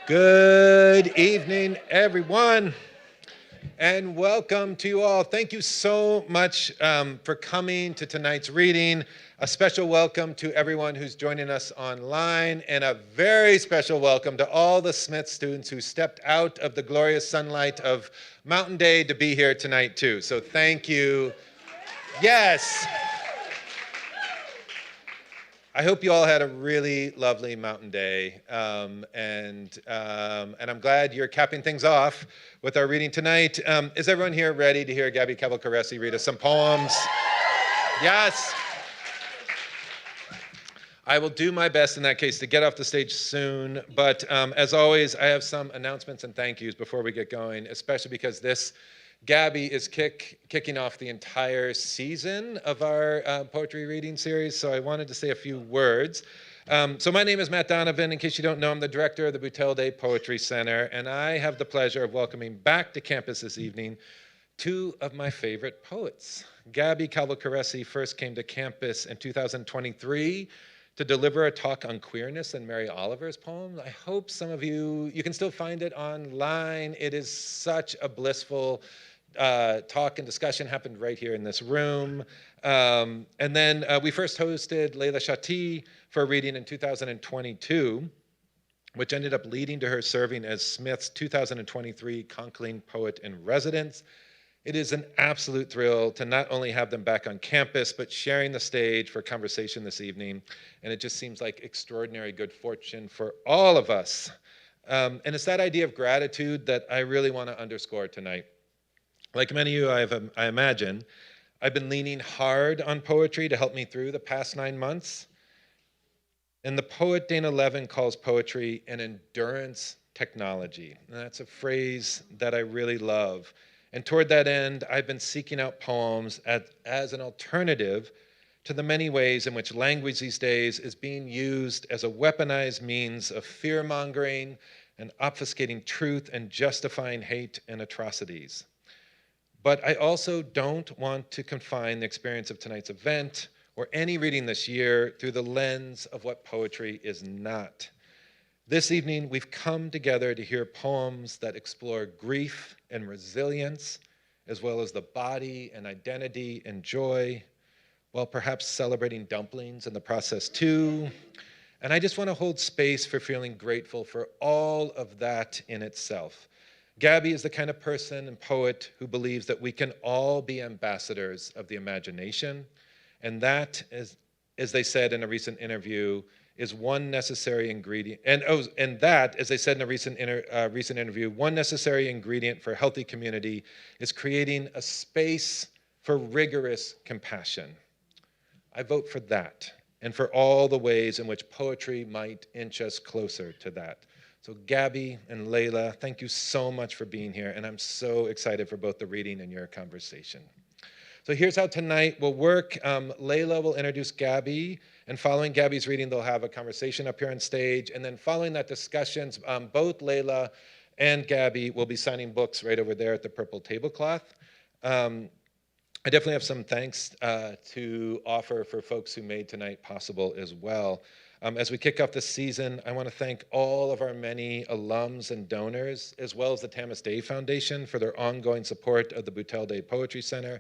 Good evening, everyone, and welcome to you all. Thank you so much for coming to tonight's reading. A special welcome to everyone who's joining us online, and a very special welcome to all the Smith students who stepped out of the glorious sunlight of Mountain Day to be here tonight, too. So thank you. Yes. I hope you all had a really lovely mountain day, and I'm glad you're capping things off with our reading tonight. Is everyone here ready to hear Gabby Calvocoressi read us some poems? Yes. I will do my best in that case to get off the stage soon, but as always, I have some announcements and thank yous before we get going, especially because Gabby is kicking off the entire season of our poetry reading series, so I wanted to say a few words. So my name is Matt Donovan. In case you don't know, I'm the director of the Boutelle-Day Poetry Center, and I have the pleasure of welcoming back to campus this evening two of my favorite poets. Gabby Calvocoressi first came to campus in 2023 to deliver a talk on queerness and Mary Oliver's poem. I hope some of you can still find it online. It is such a blissful talk and discussion, happened right here in this room. And then we first hosted Leila Chatti for a reading in 2022, which ended up leading to her serving as Smith's 2023 Conkling Poet in Residence. It is an absolute thrill to not only have them back on campus, but sharing the stage for conversation this evening. And it just seems like extraordinary good fortune for all of us. And it's that idea of gratitude that I really want to underscore tonight. Like many of you, I imagine, I've been leaning hard on poetry to help me through the past 9 months. And the poet Dana Levin calls poetry an endurance technology. And that's a phrase that I really love. And toward that end, I've been seeking out poems as an alternative to the many ways in which language these days is being used as a weaponized means of fear-mongering and obfuscating truth and justifying hate and atrocities. But I also don't want to confine the experience of tonight's event or any reading this year through the lens of what poetry is not. This evening, we've come together to hear poems that explore grief and resilience, as well as the body and identity and joy, while perhaps celebrating dumplings in the process too. And I just want to hold space for feeling grateful for all of that in itself. Gabby is the kind of person and poet who believes that we can all be ambassadors of the imagination, and that, as they said in a recent interview, is one necessary ingredient. And that, as they said in a recent interview, one necessary ingredient for a healthy community is creating a space for rigorous compassion. I vote for that, and for all the ways in which poetry might inch us closer to that. So Gabby and Leila, thank you so much for being here, and I'm so excited for both the reading and your conversation. So here's how tonight will work. Leila will introduce Gabby, and following Gabby's reading, they'll have a conversation up here on stage, and then following that discussions, both Leila and Gabby will be signing books right over there at the purple tablecloth. I definitely have some thanks to offer for folks who made tonight possible as well. As we kick off the season, I want to thank all of our many alums and donors, as well as the Tamis Day Foundation for their ongoing support of the Boutelle-Day Poetry Center.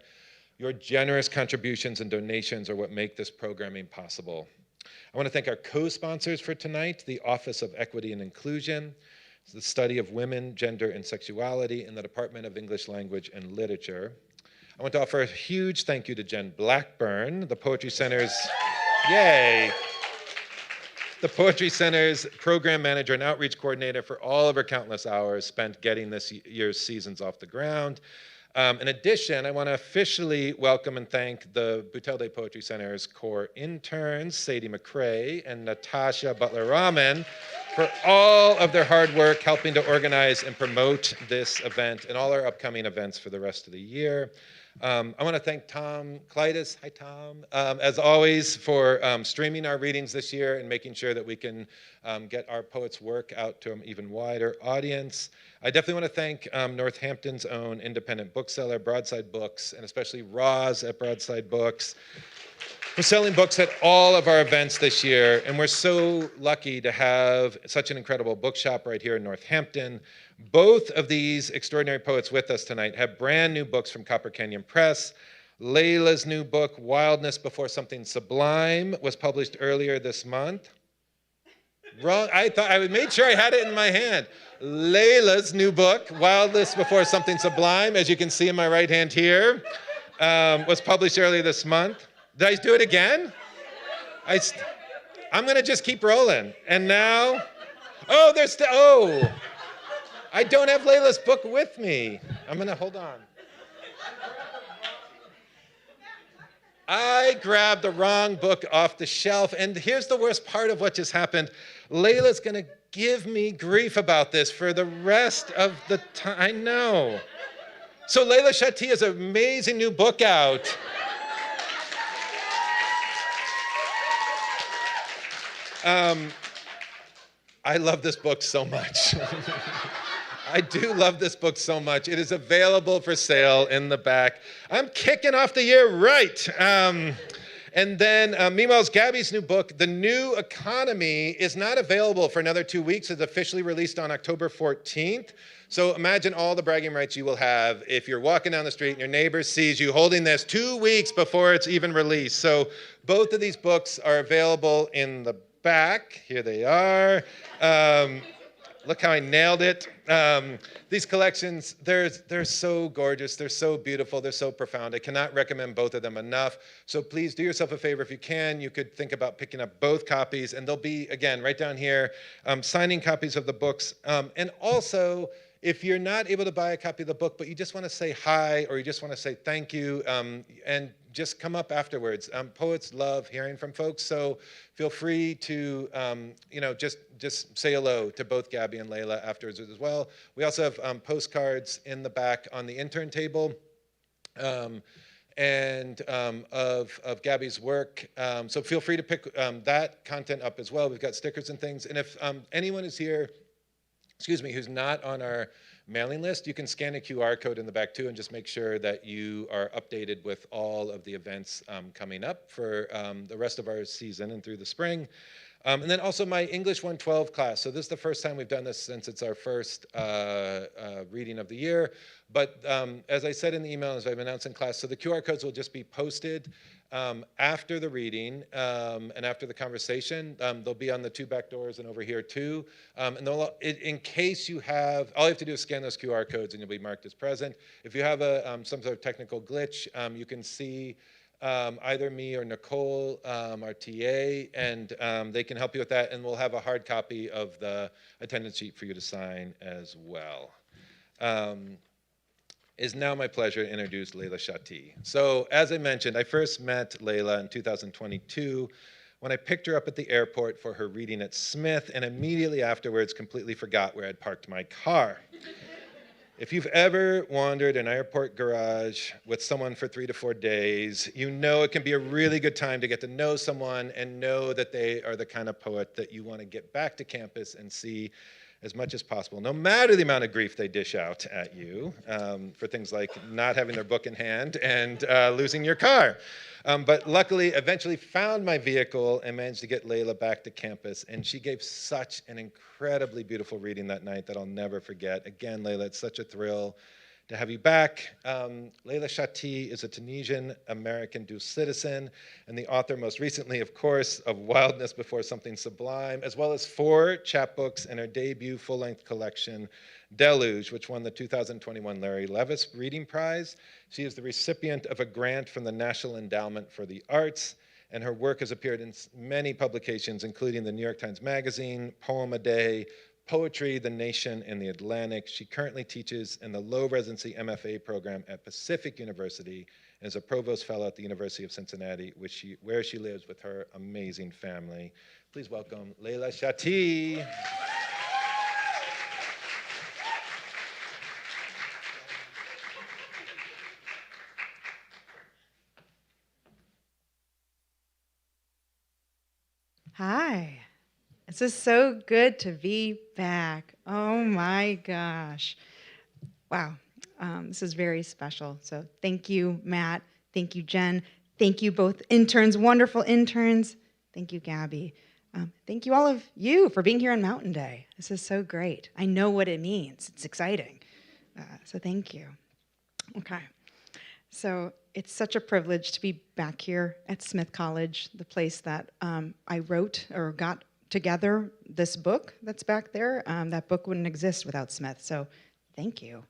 Your generous contributions and donations are what make this programming possible. I want to thank our co-sponsors for tonight, the Office of Equity and Inclusion, the Study of Women, Gender, and Sexuality in the Department of English Language and Literature. I want to offer a huge thank you to Jen Blackburn, the Poetry Center's, yay! The Poetry Center's program manager and outreach coordinator for all of her countless hours spent getting this year's seasons off the ground. In addition, I want to officially welcome and thank the Boutelle-Day Poetry Center's core interns, Sadie McCrae and Natasha Butler-Rahman, for all of their hard work helping to organize and promote this event and all our upcoming events for the rest of the year. I want to thank Tom Kleitis, hi Tom, as always for streaming our readings this year and making sure that we can get our poets' work out to an even wider audience. I definitely want to thank Northampton's own independent bookseller, Broadside Books, and especially Roz at Broadside Books. We're selling books at all of our events this year, and we're so lucky to have such an incredible bookshop right here in Northampton. Both of these extraordinary poets with us tonight have brand new books from Copper Canyon Press. Leila's new book, Wildness Before Something Sublime, was published earlier this month. Wrong, I made sure I had it in my hand. Leila's new book, Wildness Before Something Sublime, as you can see in my right hand here, was published earlier this month. Did I do it again? I'm gonna just keep rolling. And now, I don't have Leila's book with me. I'm gonna, hold on. I grabbed the wrong book off the shelf, and here's the worst part of what just happened. Leila's gonna give me grief about this for the rest of the time. I know. So Leila Chatti has an amazing new book out. I love this book so much. I do love this book so much. It is available for sale in the back. I'm kicking off the year right. And then, meanwhile, Gabby's new book, The New Economy, is not available for another 2 weeks. It's officially released on October 14th. So imagine all the bragging rights you will have if you're walking down the street and your neighbor sees you holding this 2 weeks before it's even released. So both of these books are available in the back. Here they are. Look how I nailed it. These collections, they're so gorgeous, they're so beautiful, they're so profound. I cannot recommend both of them enough. So please do yourself a favor if you can. You could think about picking up both copies, and they'll be, again, right down here, signing copies of the books. And also, if you're not able to buy a copy of the book, but you just want to say hi or you just want to say thank you, and just come up afterwards. Poets love hearing from folks, so feel free to just say hello to both Gabby and Leila afterwards as well. We also have postcards in the back on the intern table of Gabby's work. So feel free to pick that content up as well. We've got stickers and things. And if anyone is here, who's not on our mailing list, you can scan a QR code in the back too and just make sure that you are updated with all of the events coming up for the rest of our season and through the spring. And then also my English 112 class. So this is the first time we've done this since it's our first reading of the year. But as I said in the email, as I've announced in class, so the QR codes will just be posted after the reading and after the conversation. They'll be on the 2 back doors and over here too. And in case you have, all you have to do is scan those QR codes and you'll be marked as present. If you have some sort of technical glitch, you can see either me or Nicole, our TA, and they can help you with that, and we'll have a hard copy of the attendance sheet for you to sign as well. It's now my pleasure to introduce Leila Chatti. So as I mentioned, I first met Leila in 2022 when I picked her up at the airport for her reading at Smith, and immediately afterwards completely forgot where I'd parked my car. If you've ever wandered an airport garage with someone for 3 to 4 days, you know it can be a really good time to get to know someone and know that they are the kind of poet that you want to get back to campus and see as much as possible, no matter the amount of grief they dish out at you for things like not having their book in hand and losing your car. But luckily, eventually found my vehicle and managed to get Leila back to campus. And she gave such an incredibly beautiful reading that night that I'll never forget. Again, Leila, it's such a thrill to have you back. Leila Chatti is a Tunisian-American dual citizen and the author most recently, of course, of Wildness Before Something Sublime, as well as 4 chapbooks and her debut full-length collection, Deluge, which won the 2021 Larry Levis Reading Prize. She is the recipient of a grant from the National Endowment for the Arts, and her work has appeared in many publications, including the New York Times Magazine, Poem a Day, Poetry, The Nation, and The Atlantic. She currently teaches in the low residency MFA program at Pacific University and is a provost fellow at the University of Cincinnati, where she lives with her amazing family. Please welcome Leila Chatti. Hi. This is so good to be back. Oh my gosh. Wow. This is very special. So thank you, Matt. Thank you, Jen. Thank you both interns, wonderful interns. Thank you, Gabby. Thank you all of you for being here on Mountain Day. This is so great. I know what it means. It's exciting. So thank you. Okay. So it's such a privilege to be back here at Smith College, the place that I wrote or got together this book that's back there. That book wouldn't exist without Smith, so thank you.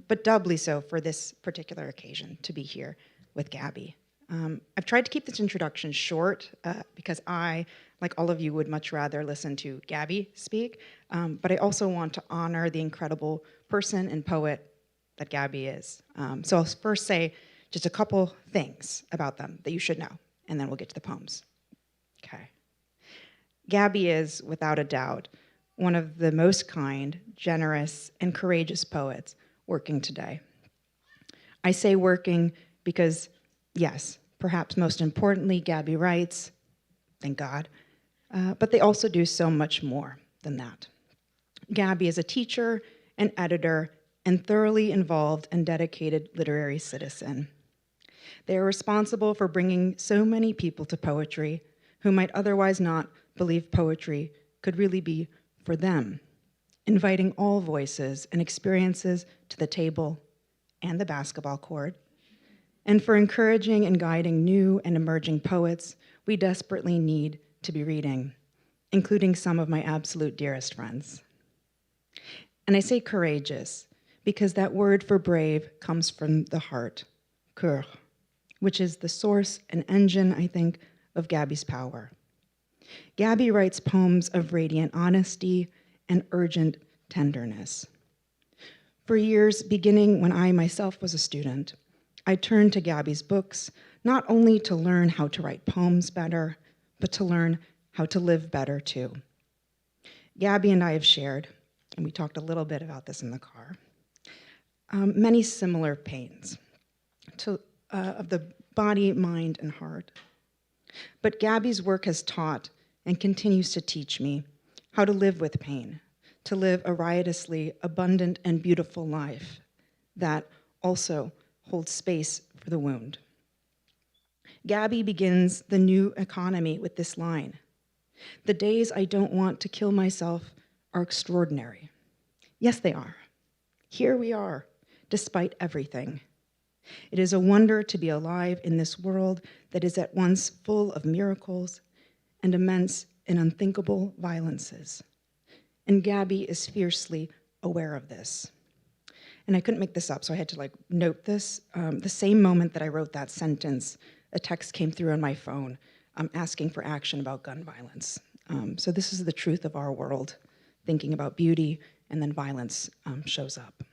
But doubly so for this particular occasion to be here with Gabby. I've tried to keep this introduction short because I, like all of you, would much rather listen to Gabby speak, but I also want to honor the incredible person and poet that Gabby is. So I'll first say just a couple things about them that you should know, and then we'll get to the poems. Okay. Gabby is, without a doubt, one of the most kind, generous, and courageous poets working today. I say working because, yes, perhaps most importantly, Gabby writes, thank God, but they also do so much more than that. Gabby is a teacher, an editor, and thoroughly involved and dedicated literary citizen. They are responsible for bringing so many people to poetry who might otherwise not believe poetry could really be for them, inviting all voices and experiences to the table and the basketball court, and for encouraging and guiding new and emerging poets we desperately need to be reading, including some of my absolute dearest friends. And I say courageous because that word for brave comes from the heart, cœur, which is the source and engine, I think, of Gabby's power. Gabby writes poems of radiant honesty and urgent tenderness. For years, beginning when I myself was a student, I turned to Gabby's books not only to learn how to write poems better, but to learn how to live better too. Gabby and I have shared, and we talked a little bit about this in the car, many similar pains of the body, mind, and heart. But Gabby's work has taught and continues to teach me how to live with pain, to live a riotously abundant and beautiful life that also holds space for the wound. Gabby begins the new economy with this line: "The days I don't want to kill myself are extraordinary." Yes, they are. Here we are, despite everything. It is a wonder to be alive in this world that is at once full of miracles and immense and unthinkable violences. And Gabby is fiercely aware of this. And I couldn't make this up, so I had to note this. The same moment that I wrote that sentence, a text came through on my phone asking for action about gun violence. So this is the truth of our world, thinking about beauty, and then violence shows up.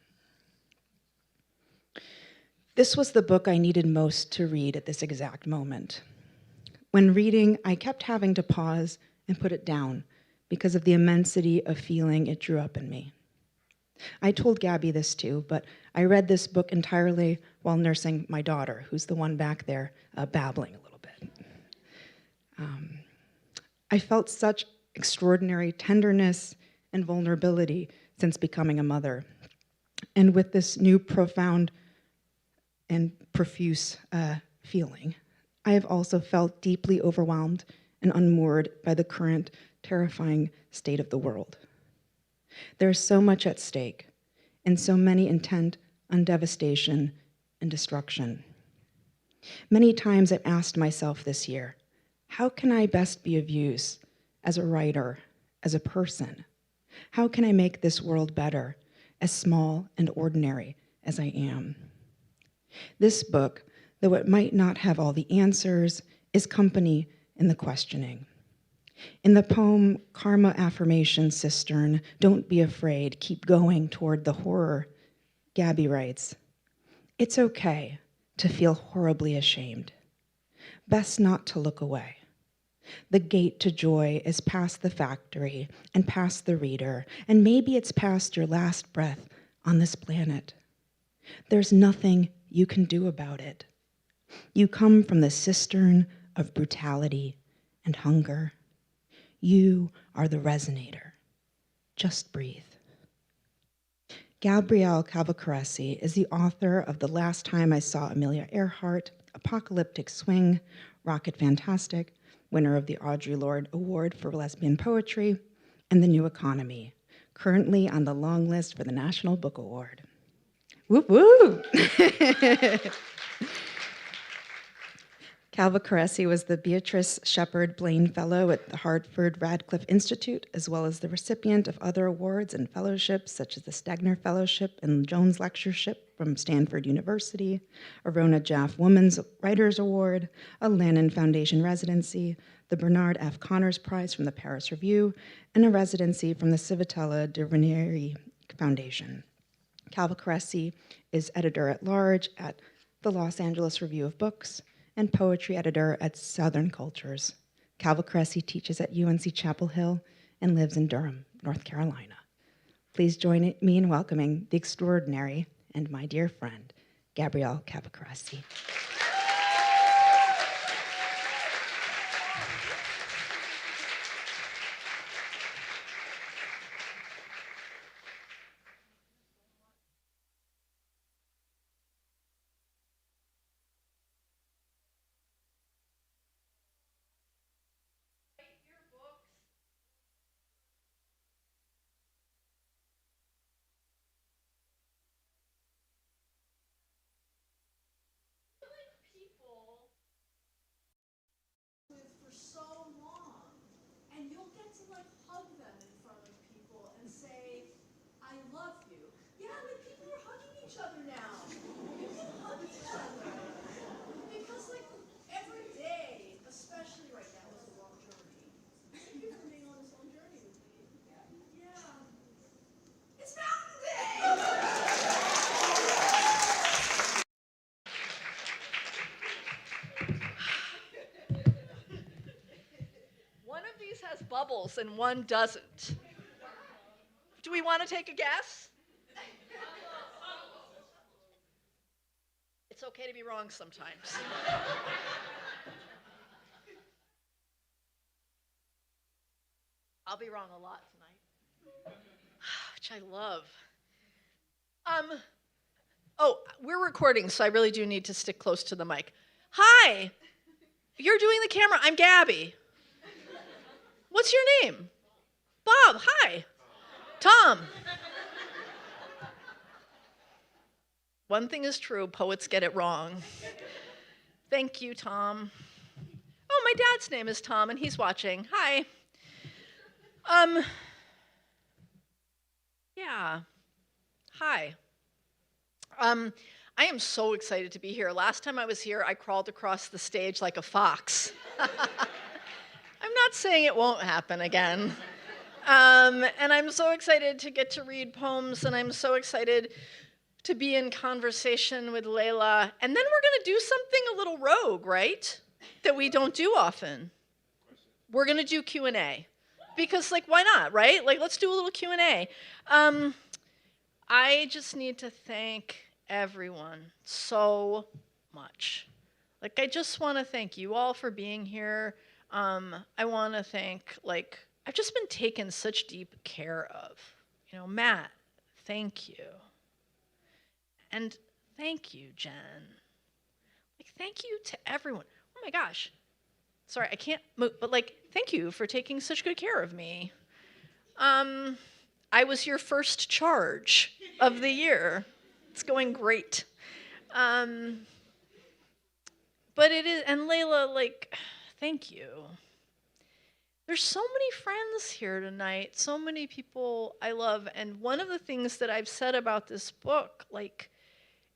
This was the book I needed most to read at this exact moment. When reading, I kept having to pause and put it down because of the immensity of feeling it drew up in me. I told Gabby this too, but I read this book entirely while nursing my daughter, who's the one back there babbling a little bit. I felt such extraordinary tenderness and vulnerability since becoming a mother. And with this new profound and profuse feeling, I have also felt deeply overwhelmed and unmoored by the current terrifying state of the world. There is so much at stake, and so many intent on devastation and destruction. Many times I've asked myself this year, how can I best be of use as a writer, as a person? How can I make this world better, as small and ordinary as I am? This book, though it might not have all the answers, is company in the questioning. In the poem, Karma Affirmation Cistern, Don't Be Afraid, Keep Going Toward the Horror, Gabby writes, "It's okay to feel horribly ashamed. Best not to look away. The gate to joy is past the factory and past the reader, and maybe it's past your last breath on this planet. There's nothing you can do about it. You come from the cistern of brutality and hunger. You are the resonator. Just breathe." Gabrielle Calvocoressi is the author of The Last Time I Saw Amelia Earhart, Apocalyptic Swing, Rocket Fantastic, winner of the Audre Lorde Award for Lesbian Poetry, and The New Economy, currently on the long list for the National Book Award. Whoop, whoop! Calvocoressi was the Beatrice Shepard Blaine Fellow at the Hartford Radcliffe Institute, as well as the recipient of other awards and fellowships, such as the Stegner Fellowship and Jones Lectureship from Stanford University, a Rona Jaffe Women's Writers Award, a Lannan Foundation residency, the Bernard F. Connors Prize from the Paris Review, and a residency from the Civitella de Ranieri Foundation. Calvocoressi is editor-at-large at the Los Angeles Review of Books and poetry editor at Southern Cultures. Calvocoressi teaches at UNC Chapel Hill and lives in Durham, North Carolina. Please join me in welcoming the extraordinary and my dear friend, Gabrielle Calvocoressi. Bubbles and one doesn't. Do we want to take a guess? It's okay to be wrong sometimes. I'll be wrong a lot tonight, which I love. Oh, we're recording, so I really do need to stick close to the mic. Hi, you're doing the camera. I'm Gabby. What's your name? Bob, hi. Tom. One thing is true, poets get it wrong. Thank you, Tom. Oh, my dad's name is Tom, and he's watching. Hi. Yeah. Hi. I am so excited to be here. Last time I was here, I crawled across the stage like a fox. I'm not saying it won't happen again. And I'm so excited to get to read poems, and I'm so excited to be in conversation with Leila. And then we're going to do something a little rogue, right? That we don't do often. We're going to do Q&A. Because, why not, right? Let's do a little Q&A. I just need to thank everyone so much. I just want to thank you all for being here. I want to thank, I've just been taken such deep care of. Matt, thank you. And thank you, Jen. Thank you to everyone. Oh my gosh. Sorry, I can't move, but thank you for taking such good care of me. I was your first charge of the year. It's going great. But it is, and Leila, thank you. There's so many friends here tonight, so many people I love, and one of the things that I've said about this book,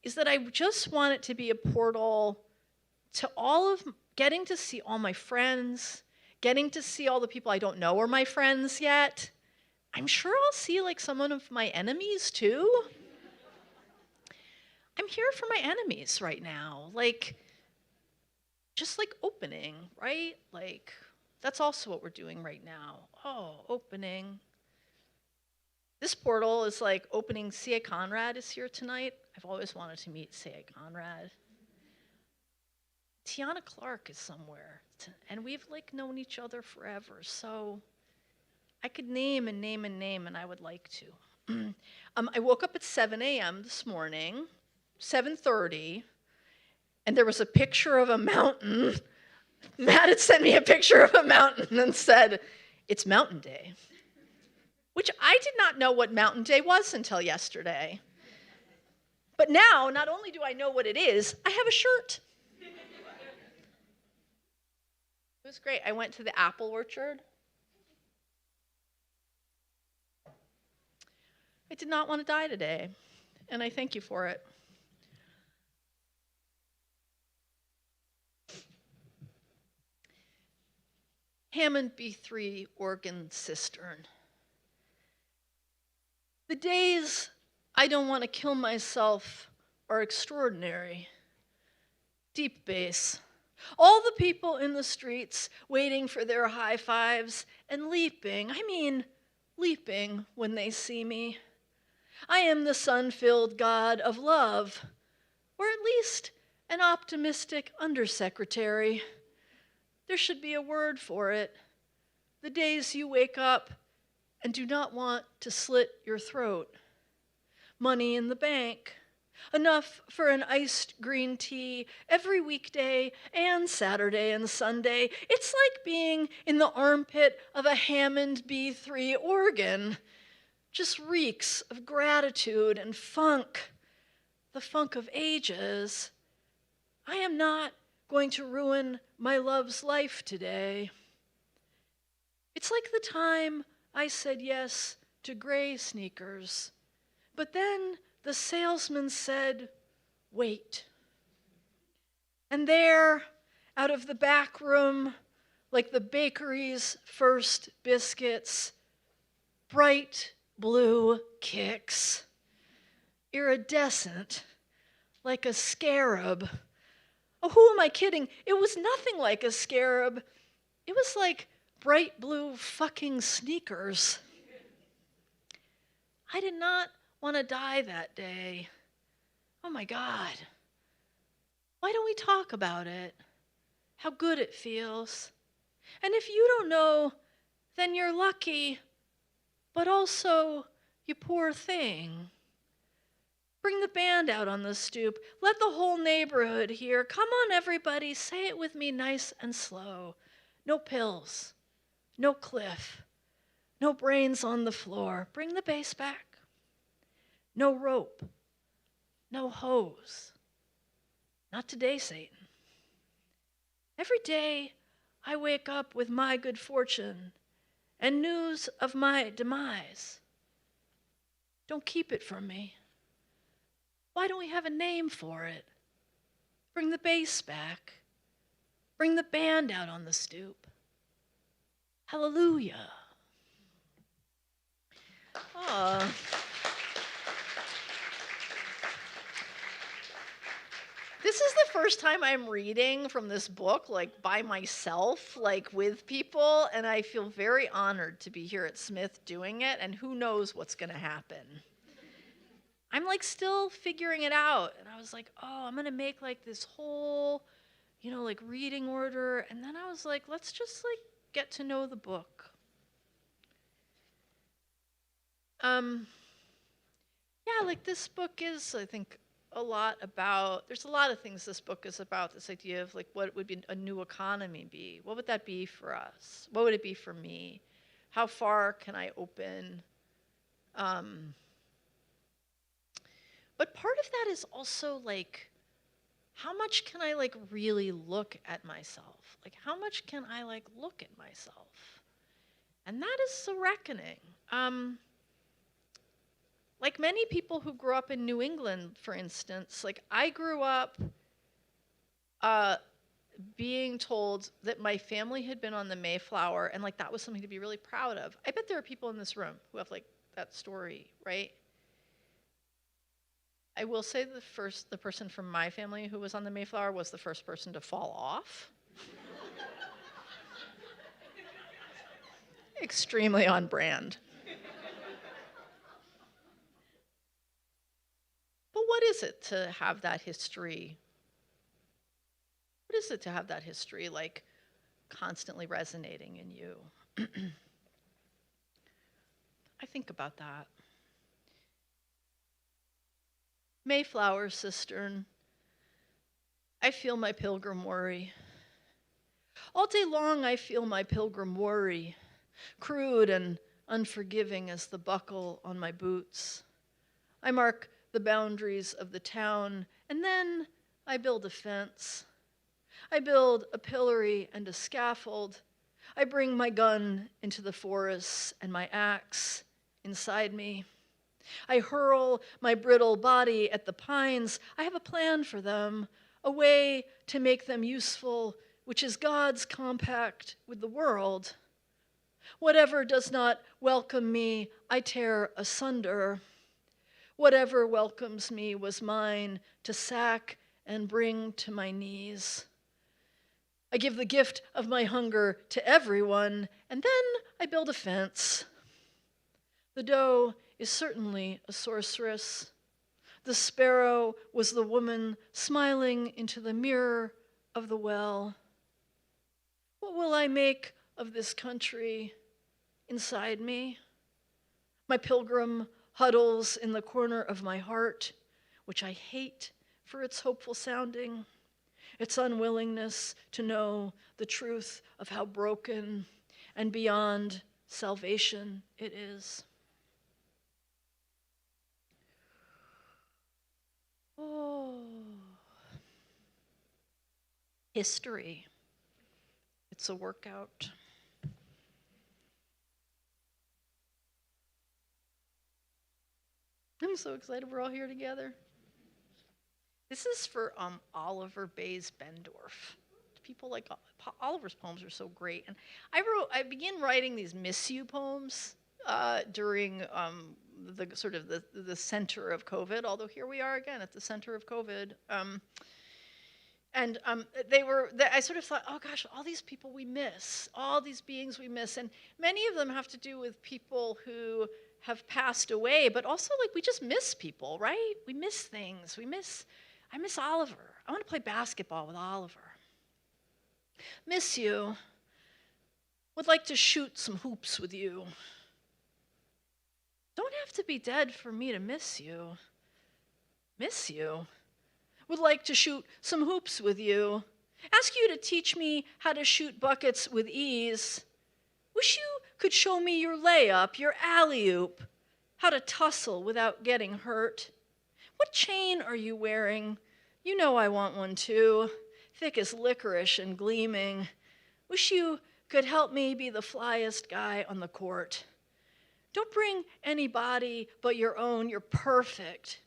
is that I just want it to be a portal to all of, getting to see all my friends, getting to see all the people I don't know are my friends yet. I'm sure I'll see some of my enemies too. I'm here for my enemies right now. Just opening, right? That's also what we're doing right now. Oh, opening. This portal is opening. C.A. Conrad is here tonight. I've always wanted to meet C.A. Conrad. Tiana Clark is somewhere. And we've known each other forever. So I could name and name and name, and I would like to. I woke up at 7 a.m. this morning, 7:30, and there was a picture of a mountain. Matt had sent me a picture of a mountain and said, "It's Mountain Day," which I did not know what Mountain Day was until yesterday. But now, not only do I know what it is, I have a shirt. It was great. I went to the apple orchard. I did not want to die today, and I thank you for it. Hammond B3 organ cistern. The days I don't want to kill myself are extraordinary. Deep bass. All the people in the streets waiting for their high fives and leaping when they see me. I am the sun-filled god of love, or at least an optimistic undersecretary. There should be a word for it. The days you wake up and do not want to slit your throat. Money in the bank. Enough for an iced green tea every weekday and Saturday and Sunday. It's like being in the armpit of a Hammond B3 organ. Just reeks of gratitude and funk. The funk of ages. I am not going to ruin my love's life today. It's like the time I said yes to gray sneakers, but then the salesman said, "Wait." And there, out of the back room, like the bakery's first biscuits, bright blue kicks, iridescent, like a scarab. Oh, who am I kidding? It was nothing like a scarab. It was like bright blue fucking sneakers. I did not want to die that day. Oh my God. Why don't we talk about it? How good it feels. And if you don't know, then you're lucky, but also you poor thing. Bring the band out on the stoop. Let the whole neighborhood hear. Come on, everybody, say it with me nice and slow. No pills, no cliff, no brains on the floor. Bring the bass back. No rope, no hose. Not today, Satan. Every day I wake up with my good fortune and news of my demise. Don't keep it from me. Why don't we have a name for it? Bring the bass back. Bring the band out on the stoop. Hallelujah. Oh. This is the first time I'm reading from this book, like by myself, like with people, and I feel very honored to be here at Smith doing it, and who knows what's going to happen. I'm like still figuring it out, and I was like, oh, I'm going to make like this whole, like reading order, and then I was like, let's just like get to know the book. Yeah, like this book is, I think, there's a lot of things this book is about, this idea of like what would be a new economy be? What would that be for us? What would it be for me? How far can I open? But part of that is also like, how much can I like really look at myself? Like how much can I like look at myself? And that is a reckoning. Like many people who grew up in New England, for instance, like I grew up being told that my family had been on the Mayflower and like that was something to be really proud of. I bet there are people in this room who have like that story, right? I will say the person from my family who was on the Mayflower was the first person to fall off. Extremely on brand. But what is it to have that history? What is it to have that history like constantly resonating in you? I think about that. Mayflower cistern. I feel my pilgrim worry. All day long I feel my pilgrim worry, crude and unforgiving as the buckle on my boots. I mark the boundaries of the town, and then I build a fence. I build a pillory and a scaffold. I bring my gun into the forests and my axe inside me. I hurl my brittle body at the pines. I have a plan for them, a way to make them useful, which is God's compact with the world. Whatever does not welcome me, I tear asunder. Whatever welcomes me was mine to sack and bring to my knees. I give the gift of my hunger to everyone, and then I build a fence. The doe is certainly a sorceress. The sparrow was the woman smiling into the mirror of the well. What will I make of this country inside me? My pilgrim huddles in the corner of my heart, which I hate for its hopeful sounding, its unwillingness to know the truth of how broken and beyond salvation it is. Oh, history. It's a workout. I'm so excited we're all here together. This is for Oliver Bayes Bendorf. People like Oliver's poems are so great, and I began writing these miss you poems during the sort of the center of COVID. Although here we are again at the center of COVID, and I sort of thought, oh gosh, all these people we miss, all these beings we miss, and many of them have to do with people who have passed away, but also like we just miss people, right? We miss things. I miss Oliver. I want to play basketball with Oliver. Miss you. Would like to shoot some hoops with you. Don't have to be dead for me to miss you. Miss you. Would like to shoot some hoops with you. Ask you to teach me how to shoot buckets with ease. Wish you could show me your layup, your alley-oop, how to tussle without getting hurt. What chain are you wearing? You know I want one too, thick as licorice and gleaming. Wish you could help me be the flyest guy on the court. Don't bring anybody but your own, you're perfect.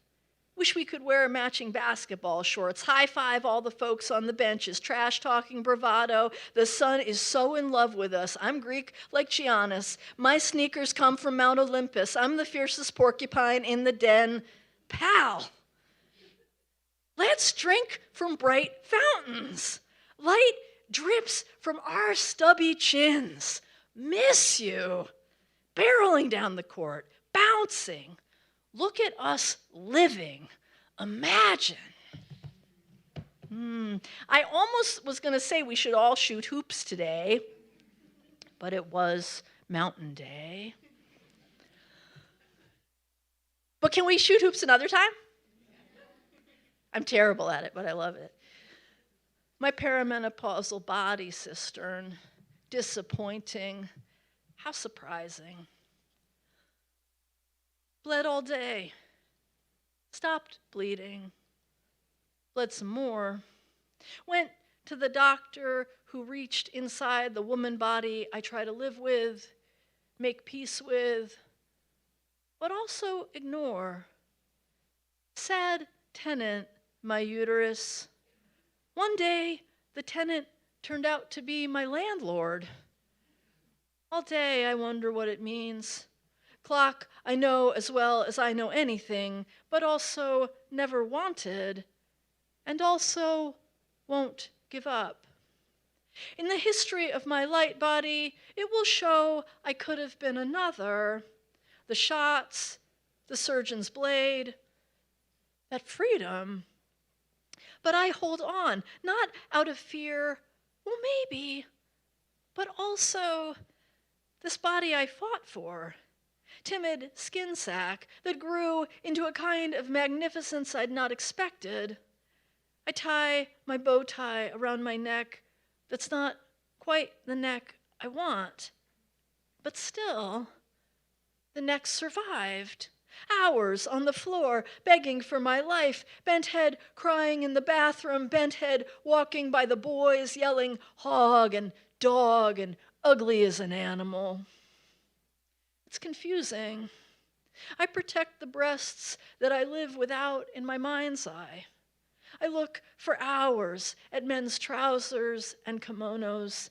Wish we could wear matching basketball shorts, high five all the folks on the benches, trash talking bravado. The sun is so in love with us. I'm Greek like Giannis. My sneakers come from Mount Olympus. I'm the fiercest porcupine in the den. Pal, let's drink from bright fountains. Light drips from our stubby chins. Miss you. Barreling down the court, bouncing. Look at us living. Imagine. I almost was going to say we should all shoot hoops today, but it was Mountain Day. But can we shoot hoops another time? I'm terrible at it, but I love it. My perimenopausal body cistern, disappointing. How surprising. Bled all day. Stopped bleeding. Bled some more. Went to the doctor who reached inside the woman body I try to live with, make peace with, but also ignore. Sad tenant, my uterus. One day, the tenant turned out to be my landlord. All day I wonder what it means. Clock I know as well as I know anything, but also never wanted, and also won't give up. In the history of my light body, it will show I could have been another. The shots, the surgeon's blade, that freedom. But I hold on, not out of fear, well maybe, but also this body I fought for, timid skin sack that grew into a kind of magnificence I'd not expected. I tie my bow tie around my neck that's not quite the neck I want, but still, the neck survived. Hours on the floor, begging for my life, bent head crying in the bathroom, bent head walking by the boys, yelling hog and dog and ugly as an animal. It's confusing. I protect the breasts that I live without in my mind's eye. I look for hours at men's trousers and kimonos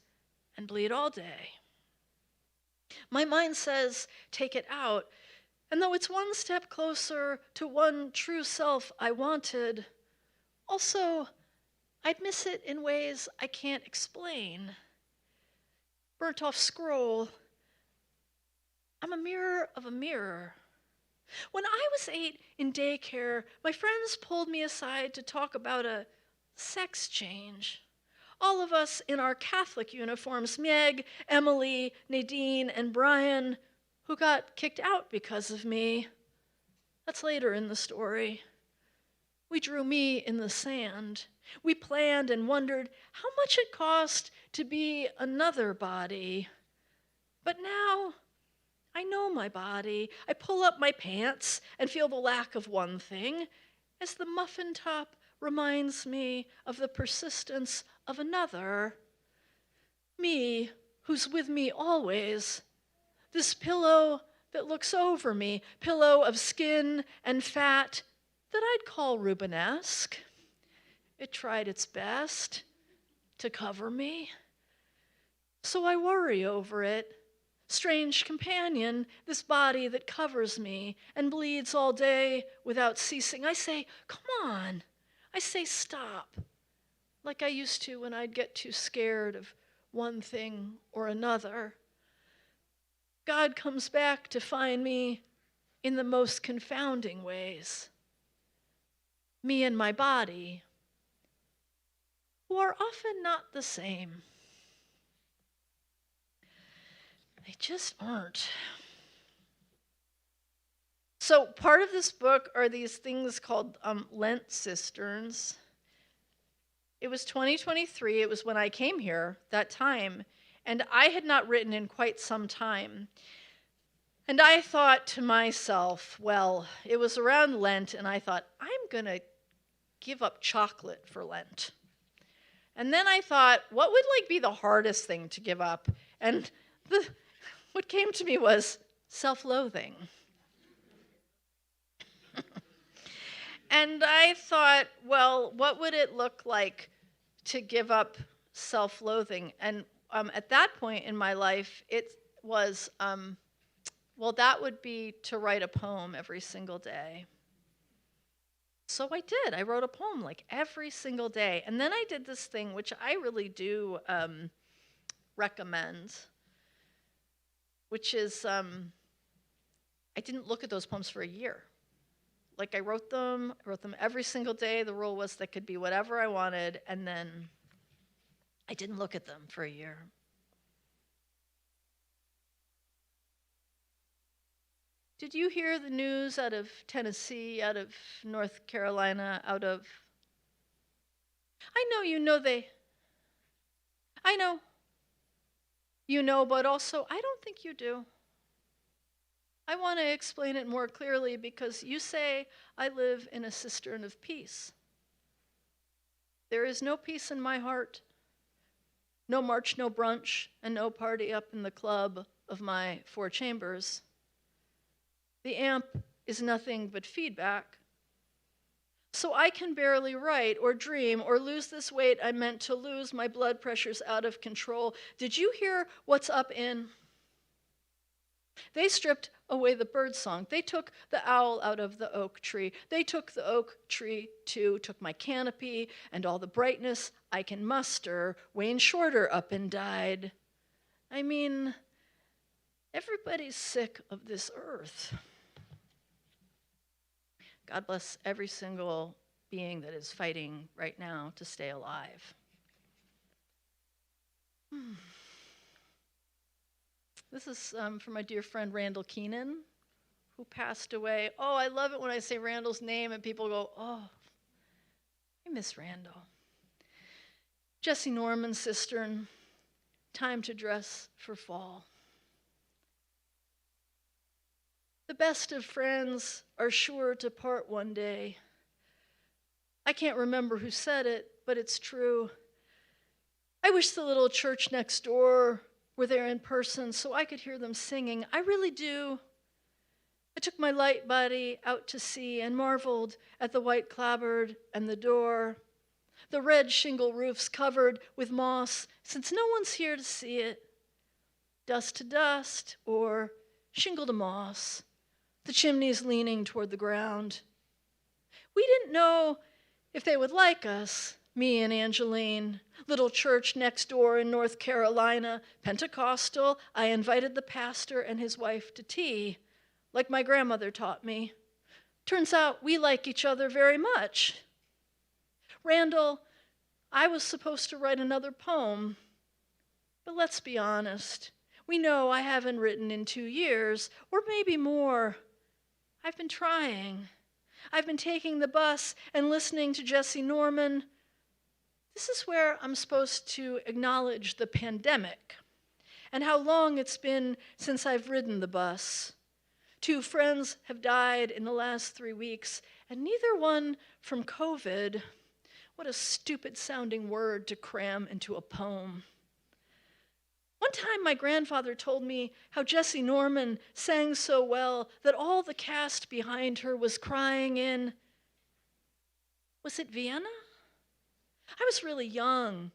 and bleed all day. My mind says, take it out. And though it's one step closer to one true self I wanted, also, I'd miss it in ways I can't explain. Burnt off scroll. I'm a mirror of a mirror. When I was 8 in daycare, my friends pulled me aside to talk about a sex change. All of us in our Catholic uniforms, Meg, Emily, Nadine, and Brian, who got kicked out because of me. That's later in the story. We drew me in the sand. We planned and wondered how much it cost to be another body. But now, I know my body. I pull up my pants and feel the lack of one thing, as the muffin top reminds me of the persistence of another. Me, who's with me always. This pillow that looks over me, pillow of skin and fat that I'd call Rubenesque. It tried its best to cover me. So I worry over it. Strange companion, this body that covers me and bleeds all day without ceasing. I say, come on. I say, stop. Like I used to when I'd get too scared of one thing or another. God comes back to find me in the most confounding ways. Me and my body, who are often not the same. They just aren't. So part of this book are these things called Lent cisterns. It was 2023. It was when I came here that time. And I had not written in quite some time. And I thought to myself, well, it was around Lent, and I thought, I'm going to give up chocolate for Lent. And then I thought, what would be the hardest thing to give up? And what came to me was self-loathing. And I thought, well, what would it look like to give up self-loathing? And at that point in my life, it was, that would be to write a poem every single day. So I did. I wrote a poem every single day. And then I did this thing, which I really do recommend, which is I didn't look at those poems for a year. I wrote them every single day. The rule was that could be whatever I wanted, and then I didn't look at them for a year. Did you hear the news out of Tennessee, out of North Carolina, I know you know I know. You know, but also I don't think you do. I want to explain it more clearly because you say I live in a cistern of peace. There is no peace in my heart. No march, no brunch, and no party up in the club of my 4 chambers. The amp is nothing but feedback. So I can barely write or dream or lose this weight I meant to lose. My blood pressure's out of control. Did you hear what's up in? They stripped away the bird song. They took the owl out of the oak tree. They took the oak tree too, took my canopy and all the brightness I can muster. Wayne Shorter up and died. I mean, everybody's sick of this earth. God bless every single being that is fighting right now to stay alive. This is from my dear friend Randall Keenan, who passed away. Oh, I love it when I say Randall's name and people go, oh. I miss Randall. Jesse Norman's cistern, time to dress for fall. The best of friends are sure to part one day. I can't remember who said it, but it's true. I wish the little church next door were there in person so I could hear them singing. I really do. I took my light body out to sea and marveled at the white clapboard and the door, the red shingle roofs covered with moss, since no one's here to see it. Dust to dust, or shingle to moss, the chimneys leaning toward the ground. We didn't know if they would like us, me and Angeline. Little church next door in North Carolina, Pentecostal. I invited the pastor and his wife to tea, like my grandmother taught me. Turns out we like each other very much. Randall, I was supposed to write another poem, but let's be honest. We know I haven't written in 2 years, or maybe more. I've been trying. I've been taking the bus and listening to Jesse Norman. This is where I'm supposed to acknowledge the pandemic and how long it's been since I've ridden the bus. 2 friends have died in the last 3 weeks, and neither one from COVID. What a stupid sounding word to cram into a poem. One time my grandfather told me how Jesse Norman sang so well that all the cast behind her was crying in, was it Vienna? I was really young.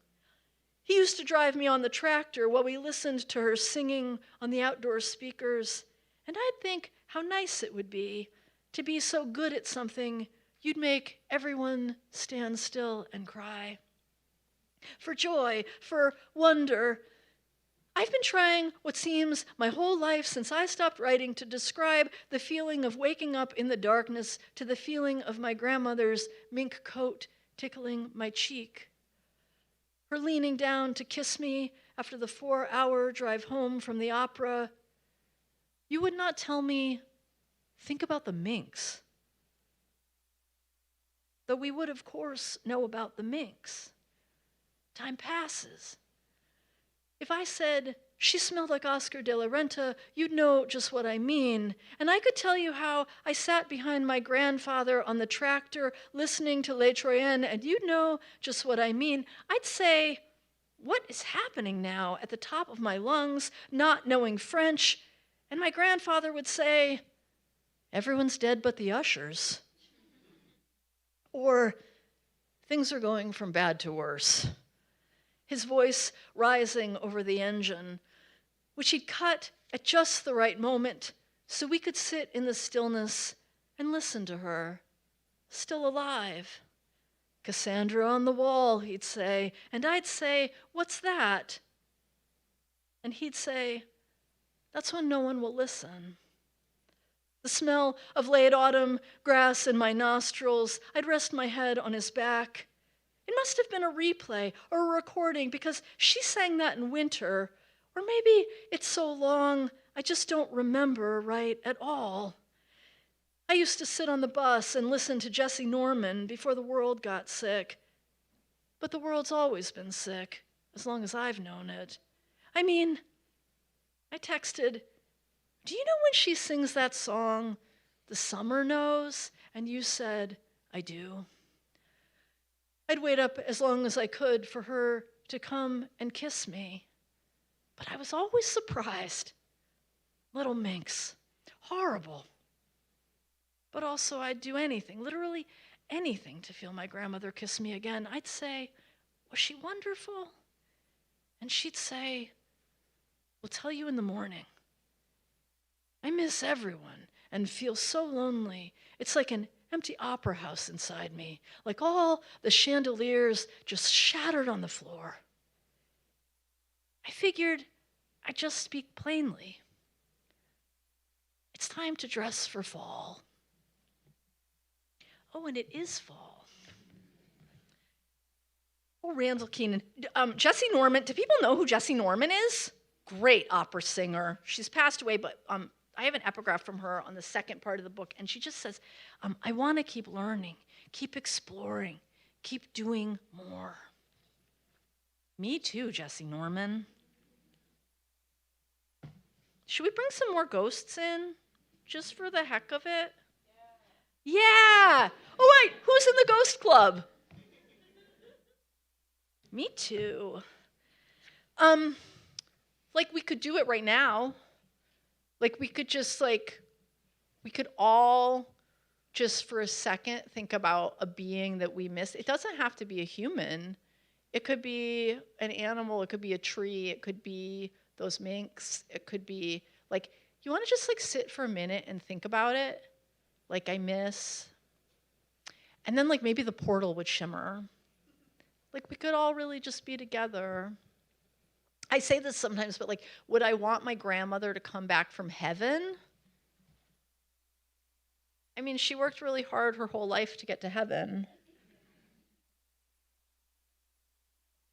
He used to drive me on the tractor while we listened to her singing on the outdoor speakers, and I'd think how nice it would be to be so good at something you'd make everyone stand still and cry. For joy, for wonder, I've been trying what seems my whole life since I stopped writing to describe the feeling of waking up in the darkness to the feeling of my grandmother's mink coat tickling my cheek, her leaning down to kiss me after the 4-hour drive home from the opera. You would not tell me, think about the minks. Though we would, of course, know about the minks. Time passes. If I said, she smelled like Oscar de la Renta, you'd know just what I mean. And I could tell you how I sat behind my grandfather on the tractor listening to Les Troyens, and you'd know just what I mean. I'd say, what is happening now at the top of my lungs, not knowing French? And my grandfather would say, everyone's dead but the ushers. Or, things are going from bad to worse. His voice rising over the engine, which he'd cut at just the right moment so we could sit in the stillness and listen to her, still alive. Cassandra on the wall, he'd say, and I'd say, what's that? And he'd say, that's when no one will listen. The smell of late autumn grass in my nostrils, I'd rest my head on his back. It must have been a replay or a recording because she sang that in winter, or maybe it's so long I just don't remember right at all. I used to sit on the bus and listen to Jesse Norman before the world got sick. But the world's always been sick, as long as I've known it. I mean, I texted, do you know when she sings that song, The Summer Knows? And you said, I do. I'd wait up as long as I could for her to come and kiss me. But I was always surprised. Little minx. Horrible. But also I'd do anything, literally anything, to feel my grandmother kiss me again. I'd say, was she wonderful? And she'd say, we'll tell you in the morning. I miss everyone and feel so lonely. It's like an empty opera house inside me, like all the chandeliers just shattered on the floor. I figured I'd just speak plainly. It's time to dress for fall. Oh, and it is fall. Oh, Randall Keenan. Jesse Norman, do people know who Jesse Norman is? Great opera singer. She's passed away, but I have an epigraph from her on the second part of the book, and she just says, I want to keep learning, keep exploring, Keep doing more. Me too, Jesse Norman. Should we bring some more ghosts in? Just for the heck of it? Yeah! Oh, wait, who's in the ghost club? Me too. Like we could do it right now. Like we could just we could all just for a second think about a being that we miss. It doesn't have to be a human. It could be an animal, it could be a tree, it could be those minks, it could be you want to just sit for a minute and think about it? I miss. And then maybe the portal would shimmer. We could all really just be together. I say this sometimes, but would I want my grandmother to come back from heaven? I mean, she worked really hard her whole life to get to heaven.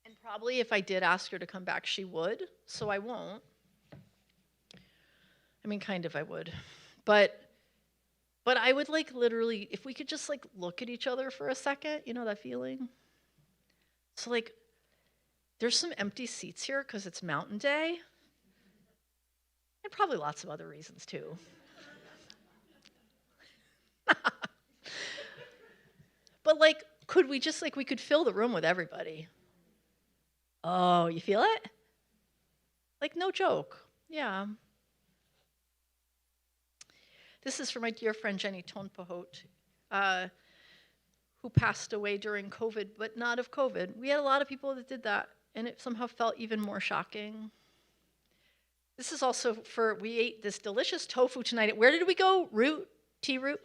And probably if I did ask her to come back, she would, so I won't. I mean, kind of I would. But I would literally, if we could just look at each other for a second, you know that feeling? So there's some empty seats here because it's Mountain Day. And probably lots of other reasons too. But could we just we could fill the room with everybody? Oh, you feel it? No joke. Yeah. This is for my dear friend Jenny Tonpahot, who passed away during COVID, but not of COVID. We had a lot of people that did that, and it somehow felt even more shocking. This is also we ate this delicious tofu tonight. Where did we go? Tea Root?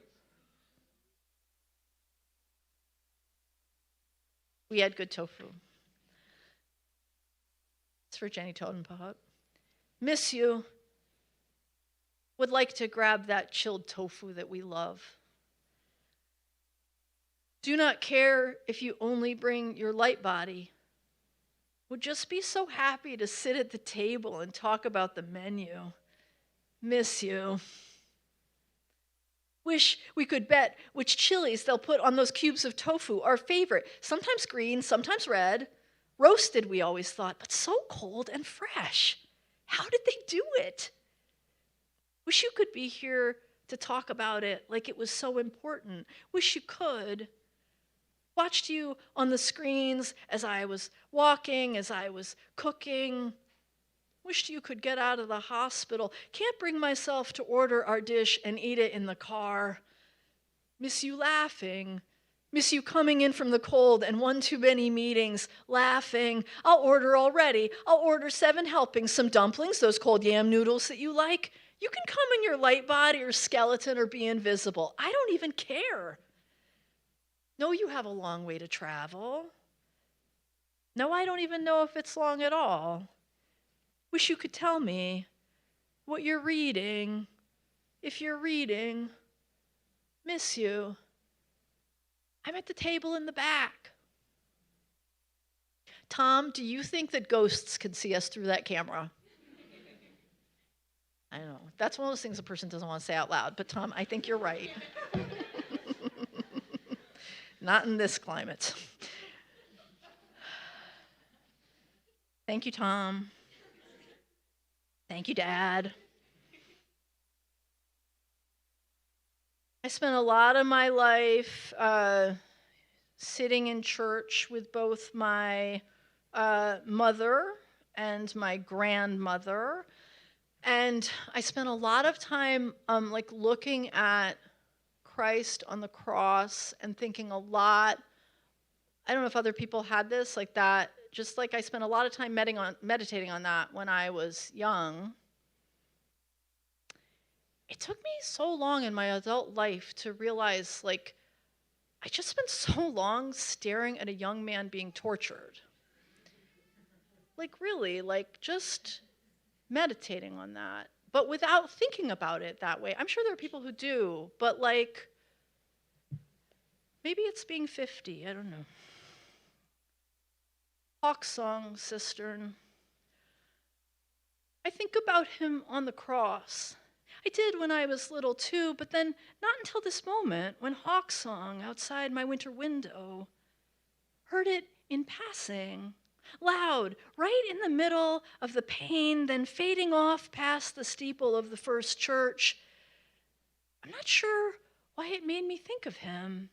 We had good tofu. It's for Jenny Tonpahot. Miss you. Would like to grab that chilled tofu that we love. Do not care if you only bring your light body. Would just be so happy to sit at the table and talk about the menu. Miss you. Wish we could bet which chilies they'll put on those cubes of tofu, our favorite. Sometimes green, sometimes red. Roasted, we always thought, but so cold and fresh. How did they do it? Wish you could be here to talk about it like it was so important. Wish you could. Watched you on the screens as I was walking, as I was cooking. Wished you could get out of the hospital. Can't bring myself to order our dish and eat it in the car. Miss you laughing. Miss you coming in from the cold and one too many meetings, laughing. I'll order already. I'll order 7 helpings, some dumplings, those cold yam noodles that you like. You can come in your light body or skeleton or be invisible. I don't even care. No, you have a long way to travel. No, I don't even know if it's long at all. Wish you could tell me what you're reading. If you're reading, miss you. I'm at the table in the back. Tom, do you think that ghosts can see us through that camera? I know. That's one of those things a person doesn't want to say out loud. But Tom, I think you're right. Not in this climate. Thank you, Tom. Thank you, Dad. I spent a lot of my life sitting in church with both my mother and my grandmother. And I spent a lot of time looking at Christ on the cross and thinking a lot. I don't know if other people had this like that. Just I spent a lot of time meditating on that when I was young. It took me so long in my adult life to realize I just spent so long staring at a young man being tortured. Really, just meditating on that, but without thinking about it that way. I'm sure there are people who do, but maybe it's being 50, I don't know. Hawk Song Cistern. I think about him on the cross. I did when I was little too, but then not until this moment when Hawk Song outside my winter window heard it in passing, loud, right in the middle of the pain, then fading off past the steeple of the first church. I'm not sure why it made me think of him,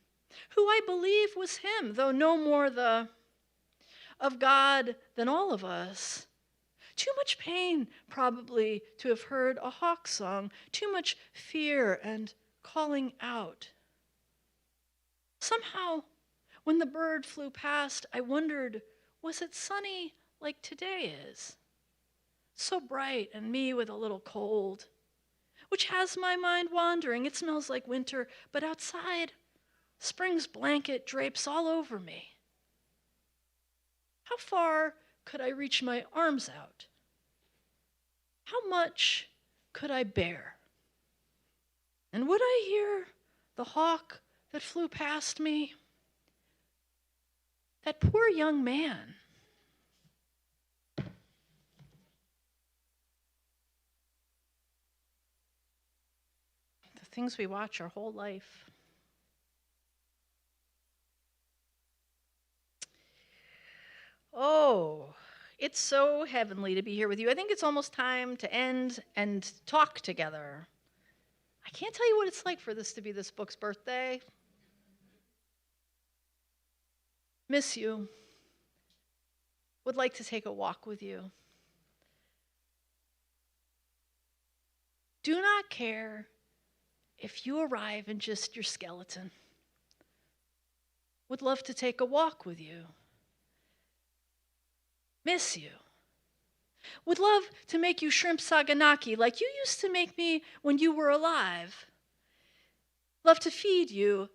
who I believe was him, though no more of God than all of us. Too much pain, probably, to have heard a hawk song, too much fear and calling out. Somehow, when the bird flew past, I wondered, was it sunny like today is? So bright, and me with a little cold, which has my mind wandering. It smells like winter, but outside, spring's blanket drapes all over me. How far could I reach my arms out? How much could I bear? And would I hear the hawk that flew past me? That poor young man. The things we watch our whole life. Oh, it's so heavenly to be here with you. I think it's almost time to end and talk together. I can't tell you what it's like for this to be this book's birthday. Miss you. Would like to take a walk with you. Do not care if you arrive in just your skeleton. Would love to take a walk with you. Miss you. Would love to make you shrimp saganaki like you used to make me when you were alive. Love to feed you.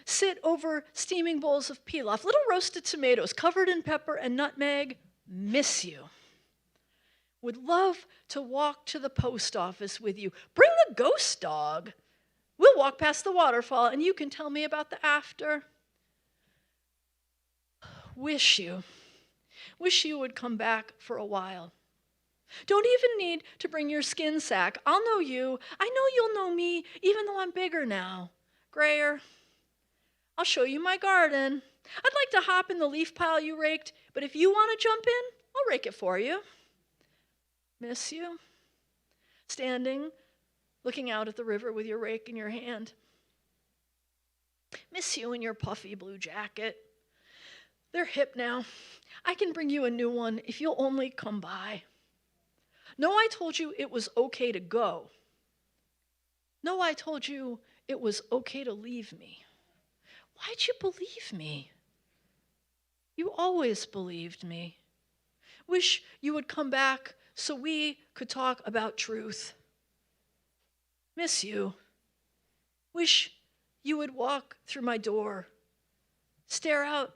Sit over steaming bowls of pilaf, little roasted tomatoes covered in pepper and nutmeg. Miss you. Would love to walk to the post office with you. Bring the ghost dog. We'll walk past the waterfall and you can tell me about the after. Wish you would come back for a while. Don't even need to bring your skin sack. I'll know you. I know you'll know me, even though I'm bigger now. Grayer. I'll show you my garden. I'd like to hop in the leaf pile you raked, but if you want to jump in, I'll rake it for you. Miss you. Standing, looking out at the river with your rake in your hand. Miss you in your puffy blue jacket. They're hip now. I can bring you a new one if you'll only come by. No, I told you it was okay to go. No, I told you it was okay to leave me. Why'd you believe me? You always believed me. Wish you would come back so we could talk about truth. Miss you. Wish you would walk through my door. Stare out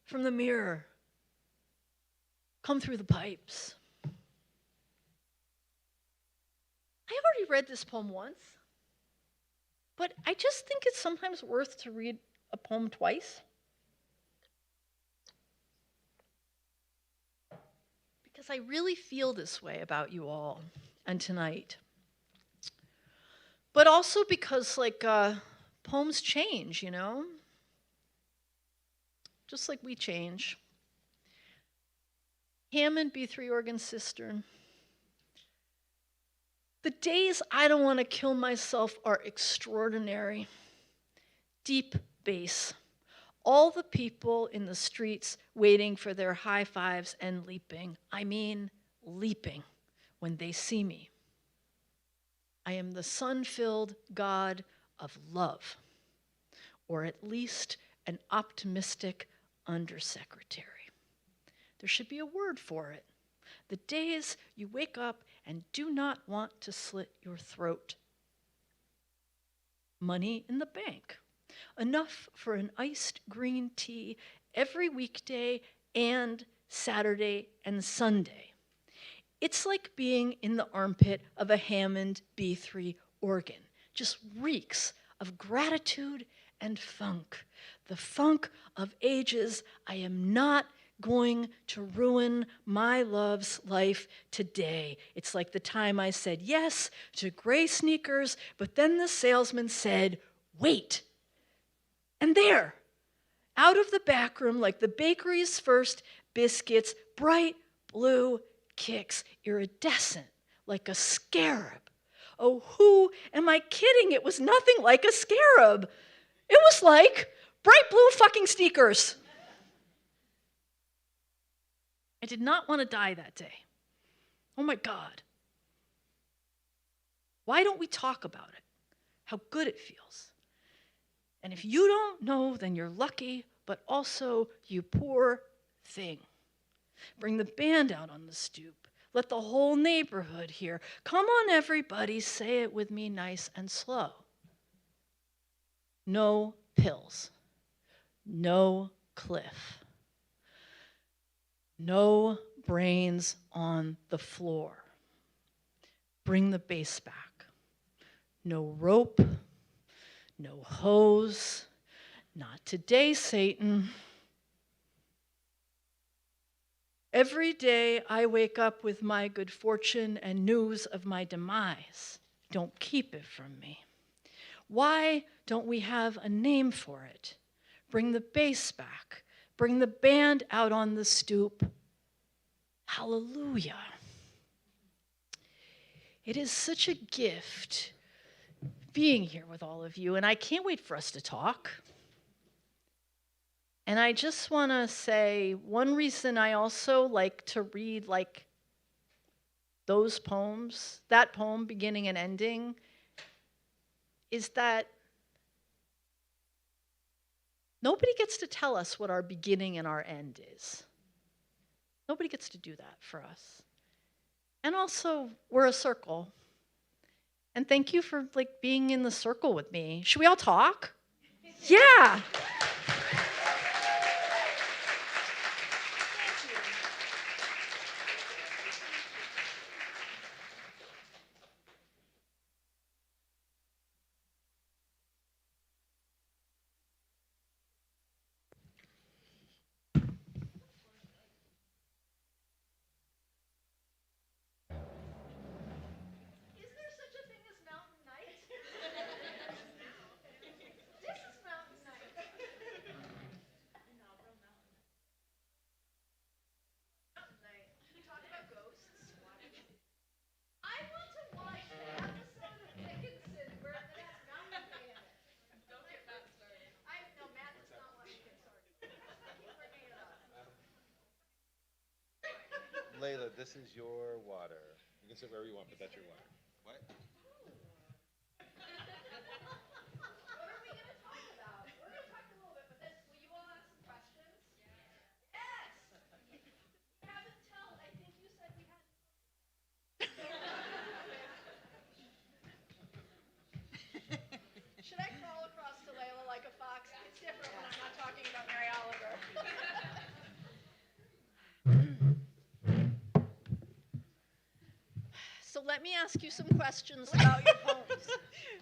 from the mirror. Come through the pipes. I already read this poem once, but I just think it's sometimes worth to read a poem twice. Because I really feel this way about you all and tonight. But also because poems change, you know? Just like we change. Hammond B3 organ cistern. The days I don't want to kill myself are extraordinary. Deep bass. All the people in the streets waiting for their high fives and leaping. I mean, leaping when they see me. I am the sun-filled God of love, or at least an optimistic undersecretary. There should be a word for it. The days you wake up and do not want to slit your throat. Money in the bank. Enough for an iced green tea every weekday and Saturday and Sunday. It's like being in the armpit of a Hammond B3 organ. Just reeks of gratitude and funk. The funk of ages. I am not going to ruin my love's life today. It's like the time I said yes to gray sneakers, but then the salesman said, wait. And there, out of the back room like the bakery's first biscuits, bright blue kicks, iridescent like a scarab. Oh, who am I kidding? It was nothing like a scarab. It was like bright blue fucking sneakers. I did not want to die that day. Oh my God. Why don't we talk about it? How good it feels. And if you don't know, then you're lucky, but also you poor thing. Bring the band out on the stoop. Let the whole neighborhood hear. Come on, everybody, say it with me nice and slow. No pills. No cliff. No brains on the floor. Bring the bass back. No rope. No hose. Not today, Satan. Every day I wake up with my good fortune and news of my demise. Don't keep it from me. Why don't we have a name for it? Bring the bass back. Bring the band out on the stoop. Hallelujah. It is such a gift being here with all of you, and I can't wait for us to talk. And I just want to say one reason I also like to read like those poems, that poem beginning and ending, is that nobody gets to tell us what our beginning and our end is. Nobody gets to do that for us. And also, we're a circle. And thank you for like being in the circle with me. Should we all talk? Yeah. Leila, this is your water. You can sit wherever you want, but that's your water. What? What are we going to talk about? We're going to talk a little bit, but then will you all ask some questions? Yes! We haven't tell, I think you said we had. Should I crawl across to Leila like a fox? It's different when I'm not talking about Mary Oliver. So let me ask you some questions about your poems.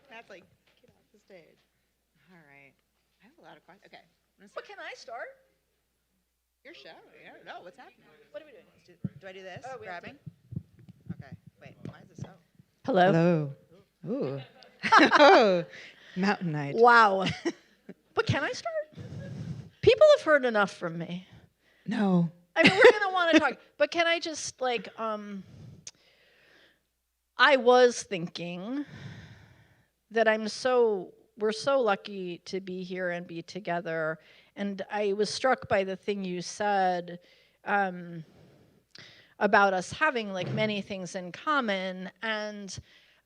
Matt's like, get off the stage. All right. I have a lot of questions. Okay. But can I start? Your show. I don't know. What's happening? What are we doing? Do I do this? Oh, we have to- Grabbing? Okay. Wait. Why is this so? Hello. Ooh. Oh, Mountain Night. Wow. But can I start? People have heard enough from me. No. I mean, we're going to want to talk. But can I just, like, I was thinking that we're so lucky to be here and be together. And I was struck by the thing you said about us having like many things in common. And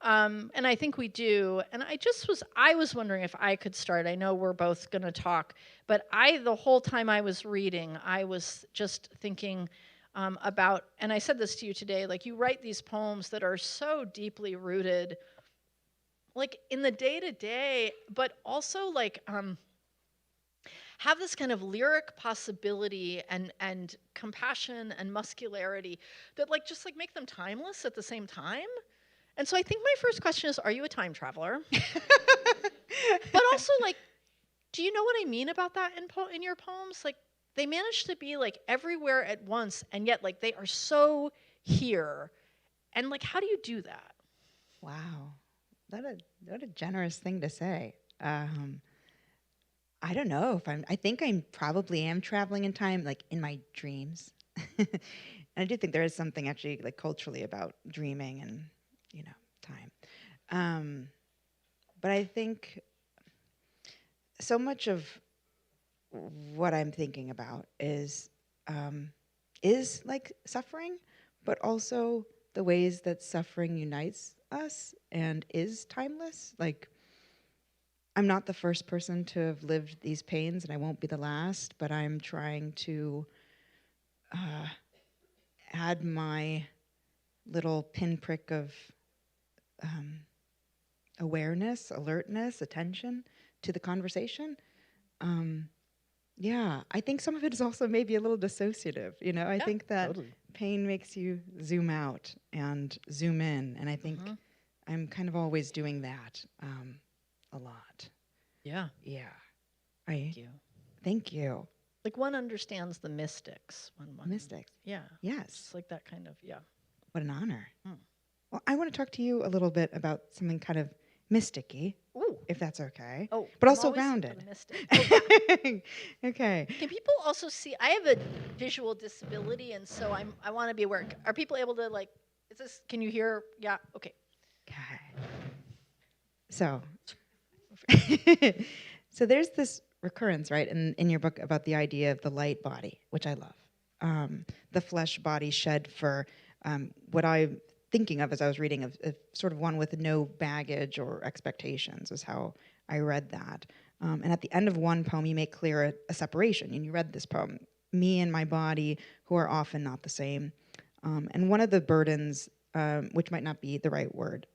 I think we do. And I was wondering if I could start. I know we're both going to talk, but the whole time I was reading, I was just thinking about, and I said this to you today, like you write these poems that are so deeply rooted, like in the day-to-day, but also like have this kind of lyric possibility and compassion and muscularity that like just like make them timeless at the same time. And so I think my first question is, are you a time traveler? But also like, do you know what I mean about that in your poems? Like, they manage to be like everywhere at once, and yet like they are so here. And like, how do you do that? Wow. What a generous thing to say. I don't know if I think I probably am traveling in time, like in my dreams. And I do think there is something actually like culturally about dreaming and, time. Um, but I think so much of what I'm thinking about is like suffering, but also the ways that suffering unites us and is timeless. Like, I'm not the first person to have lived these pains, and I won't be the last, but I'm trying to uh, add my little pinprick of um, awareness, alertness, attention to the conversation. Um, yeah, I think some of it is also maybe a little dissociative. I Yeah, think that totally. pain makes you zoom out and zoom in, and I think I'm kind of always doing that a lot. Yeah. Yeah, Thank you. thank you. Like one understands the mystics when one. Mystics. Yeah. Yes. Just like that kind of, yeah. What an honor. Hmm. Well, I want to talk to you a little bit about something kind of mysticky, Ooh. if that's okay. Oh, but I'm also always for the rounded. mystic. Oh, yeah. Okay. Can people also see? I have a visual disability, and so I want to be aware. Are people able to like? Is this? Can you hear? Yeah. Okay. Okay. So, so there's this recurrence, right, in your book about the idea of the light body, which I love. The flesh body shed for what I'm thinking of as I was reading, of sort of one with no baggage or expectations, is how I read that. And at the end of one poem, you make clear a separation, and you read this poem, me and my body, who are often not the same. And one of the burdens, which might not be the right word,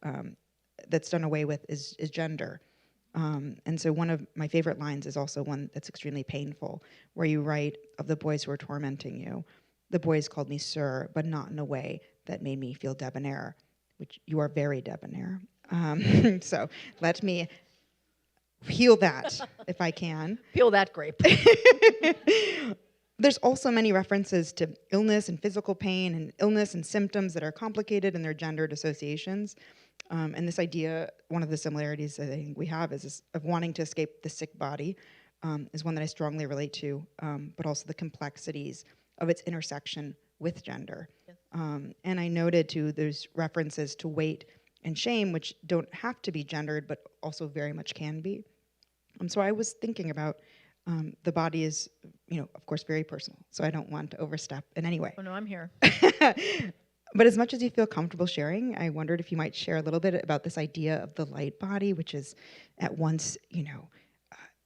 that's done away with is gender. And so one of my favorite lines is also one that's extremely painful, where you write of the boys who were tormenting you. The boys called me sir, but not in a way that made me feel debonair, which you are very debonair. So let me heal that if I can. Peel that grape. There's also many references to illness and physical pain and illness and symptoms that are complicated in their gendered associations. And this idea, one of the similarities I think we have is this, of wanting to escape the sick body, is one that I strongly relate to, but also the complexities of its intersection with gender. Yes. And I noted too, there's references to weight and shame, which don't have to be gendered, but also very much can be. So I was thinking about the body is, of course, very personal. So I don't want to overstep in any way. Oh no, I'm here. But as much as you feel comfortable sharing, I wondered if you might share a little bit about this idea of the light body, which is at once,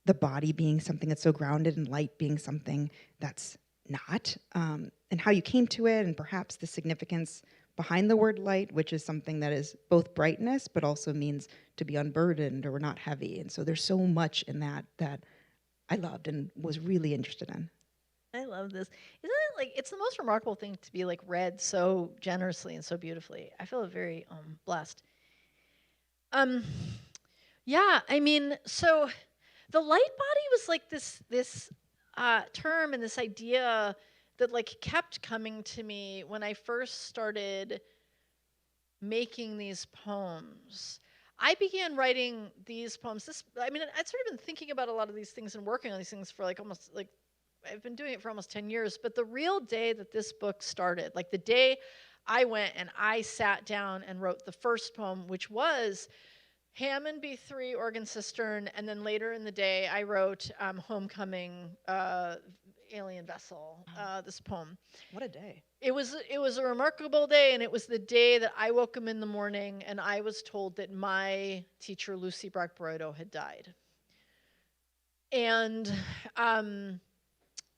the body being something that's so grounded and light being something that's not, and how you came to it, and perhaps the significance behind the word light, which is something that is both brightness, but also means to be unburdened or not heavy. And so there's so much in that I loved and was really interested in. I love this. Isn't it like it's the most remarkable thing to be like read so generously and so beautifully? I feel very blessed. Yeah, I mean, so the light body was like this term and this idea that like kept coming to me when I first started making these poems. I began writing these poems. I'd sort of been thinking about a lot of these things and working on these things for like almost like I've been doing it for almost 10 years, but the real day that this book started, like the day I went and I sat down and wrote the first poem, which was Hammond B3 organ cistern, and then later in the day I wrote Homecoming alien vessel, this poem. What a day. It was a remarkable day, and it was the day that I woke up in the morning and I was told that my teacher, Lucy Brock-Broido, had died. And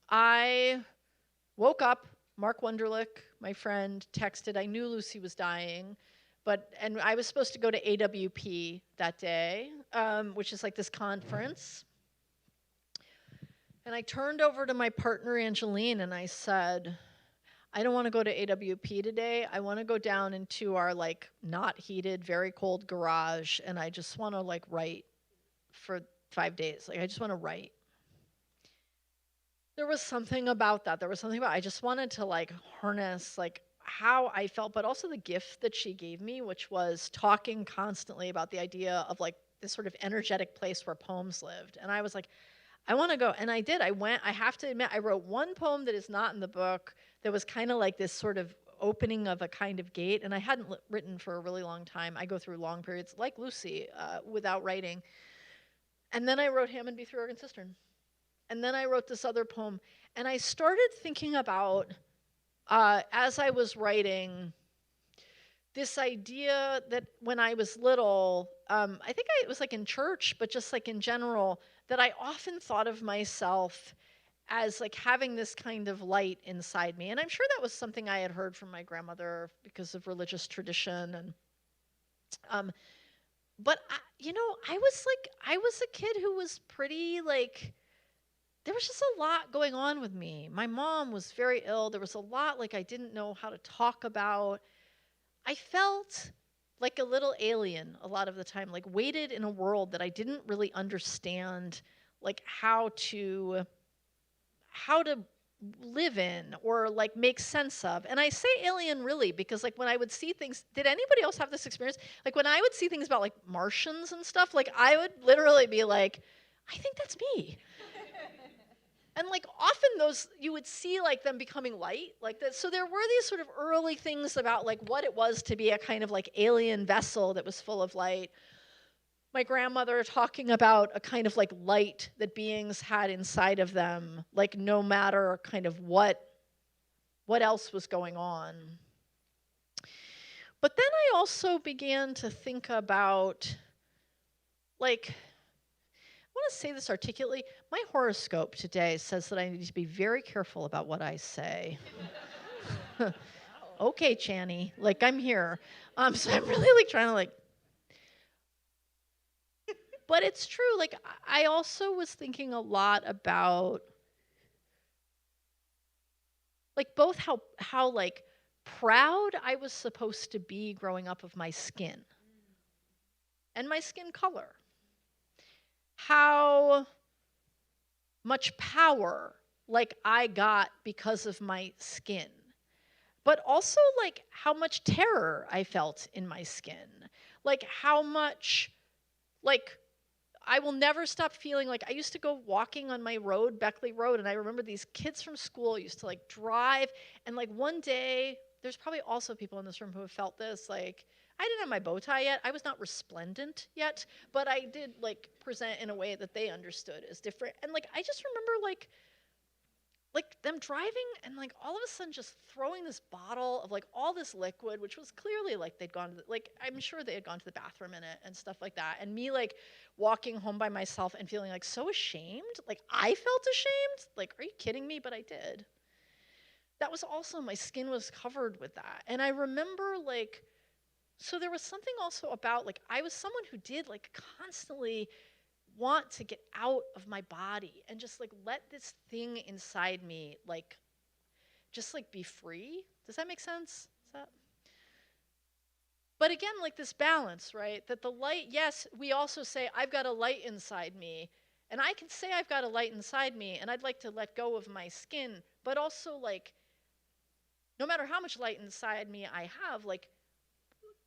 I woke up, Mark Wunderlich, my friend, texted, I knew Lucy was dying, and I was supposed to go to AWP that day, which is like this conference. And I turned over to my partner, Angeline, and I said, I don't want to go to AWP today. I want to go down into our like not heated, very cold garage, and I just want to like write for 5 days. Like I just want to write. There was something about that. I just wanted to like harness like how I felt, but also the gift that she gave me, which was talking constantly about the idea of like this sort of energetic place where poems lived. And I was like, I want to go. And I did. I have to admit, I wrote one poem that is not in the book that was kind of like this sort of opening of a kind of gate. And I hadn't written for a really long time. I go through long periods, like Lucy, without writing. And then I wrote Hammond Be Through Organ Cistern. And then I wrote this other poem. And I started thinking about, as I was writing, this idea that when I was little, I think it was like in church, but just like in general, that I often thought of myself as like having this kind of light inside me. And I'm sure that was something I had heard from my grandmother because of religious tradition. And but I was a kid who was pretty like, there was just a lot going on with me. My mom was very ill. There was a lot like I didn't know how to talk about. I felt like a little alien a lot of the time, like weighted in a world that I didn't really understand, like how to live in or like make sense of. And I say alien really because like when I would see things, did anybody else have this experience? Like when I would see things about like Martians and stuff, like I would literally be like, I think that's me. And like often those, you would see like them becoming light like that. So there were these sort of early things about like what it was to be a kind of like alien vessel that was full of light. My grandmother talking about a kind of like light that beings had inside of them, like no matter kind of what else was going on. But then I also began to think about like, I want to say this articulately. My horoscope today says that I need to be very careful about what I say. Okay, Channy, like I'm here. So I'm really like trying to like, but it's true. Like I also was thinking a lot about like both how like proud I was supposed to be growing up of my skin and my skin color. How much power like I got because of my skin, but also like how much terror I felt in my skin, like how much like I will never stop feeling like I used to go walking on my road, Beckley Road, and I remember these kids from school used to like drive, and like one day, there's probably also people in this room who have felt this, like I didn't have my bow tie yet. I was not resplendent yet, but I did like present in a way that they understood as different. And like I just remember like them driving and like all of a sudden just throwing this bottle of like all this liquid, which was clearly like they'd gone to like I'm sure they had gone to the bathroom in it and stuff like that. And me like walking home by myself and feeling like so ashamed. Like I felt ashamed. Like, are you kidding me? But I did. That was also, my skin was covered with that. And I remember like, so there was something also about like I was someone who did like constantly want to get out of my body and just like let this thing inside me like just like be free. Does that make sense? But again, like this balance, right? That the light, yes, we also say I've got a light inside me, and I can say I've got a light inside me and I'd like to let go of my skin, but also like no matter how much light inside me I have, like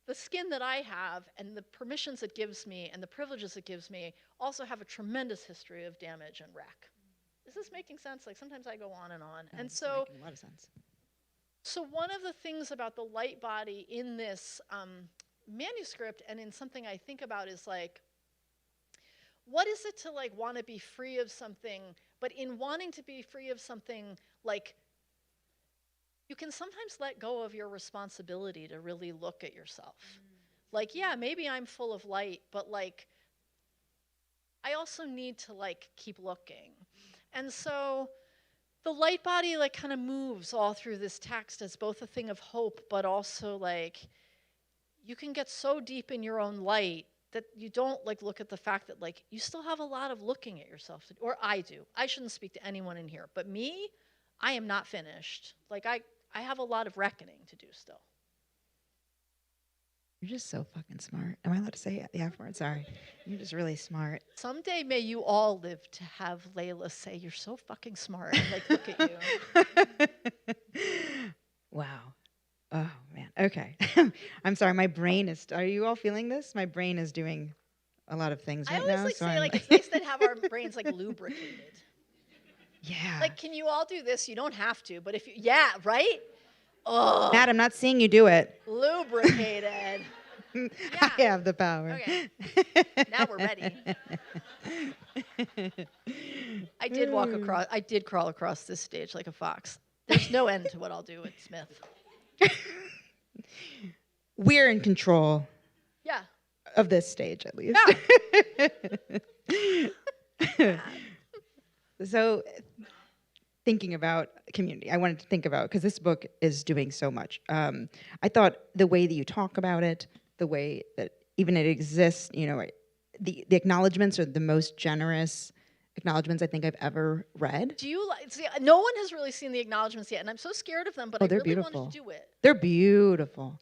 the skin that I have and the permissions it gives me and the privileges it gives me also have a tremendous history of damage and wreck. Is this making sense? Like sometimes I go on and on. No, and it's so making a lot of sense. So one of the things about the light body in this manuscript and in something I think about is like, what is it to like want to be free of something, but in wanting to be free of something, like you can sometimes let go of your responsibility to really look at yourself. Like, yeah, maybe I'm full of light, but like, I also need to like keep looking. And so the light body like kind of moves all through this text as both a thing of hope, but also like, you can get so deep in your own light that you don't like look at the fact that like, you still have a lot of looking at yourself to do, or I do. I shouldn't speak to anyone in here, but me, I am not finished. Like I have a lot of reckoning to do still. You're just so fucking smart. Am I allowed to say the F word? Sorry. You're just really smart. Someday may you all live to have Leila say, you're so fucking smart. Like, look at you. Wow. Oh, man. Okay. I'm sorry. My brain is, are you all feeling this? My brain is doing a lot of things I right always now. like So say I'm like it's nice to have our brains like lubricated. yeah. Like, can you all do this? You don't have to, but if you, yeah, right? Oh, Matt, I'm not seeing you do it. lubricated. I have the power. Okay. Now we're ready. I did walk across. I did crawl across this stage like a fox. There's no end to what I'll do with Smith. We're in control Yeah. of this stage, at least. Yeah. So, thinking about community, I wanted to think about, because this book is doing so much. I thought the way that you talk about it, the way that even it exists, you know, the acknowledgments are the most generous acknowledgments I think I've ever read. Do you like? See, no one has really seen the acknowledgments yet, and I'm so scared of them. But Oh, I they're really beautiful. wanted to do it. They're beautiful.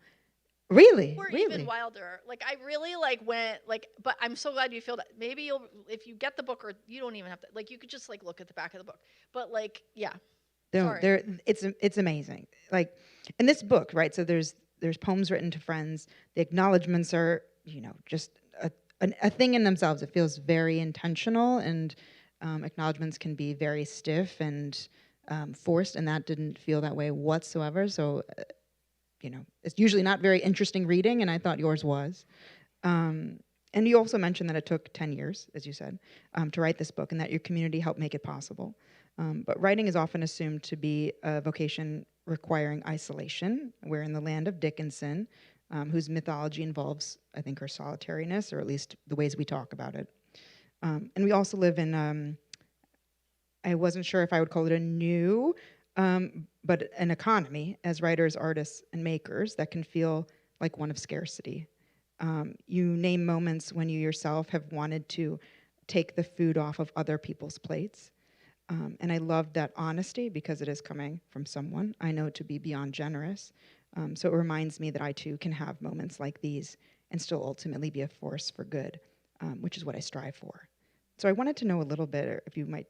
Really? Or Really? even wilder. Like I really like went like. But I'm so glad you feel that. Maybe you'll if you get the book, or you don't even have to. Like you could just like look at the back of the book. But like, yeah. Sorry. It's amazing. Like in this book, right? So there's poems written to friends. The acknowledgments are, you know, just a thing in themselves. It feels very intentional, and acknowledgments can be very stiff and forced, and that didn't feel that way whatsoever. So, you know, it's usually not very interesting reading, and I thought yours was. And you also mentioned that it took 10 years, as you said, to write this book, and that your community helped make it possible. But writing is often assumed to be a vocation requiring isolation. We're in the land of Dickinson, whose mythology involves, I think, her solitariness, or at least the ways we talk about it. And we also live in, I wasn't sure if I would call it a new, but an economy as writers, artists, and makers that can feel like one of scarcity. You name moments when you yourself have wanted to take the food off of other people's plates. And I love that honesty because it is coming from someone I know to be beyond generous. So it reminds me that I too can have moments like these and still ultimately be a force for good, which is what I strive for. So I wanted to know a little bit, or if you might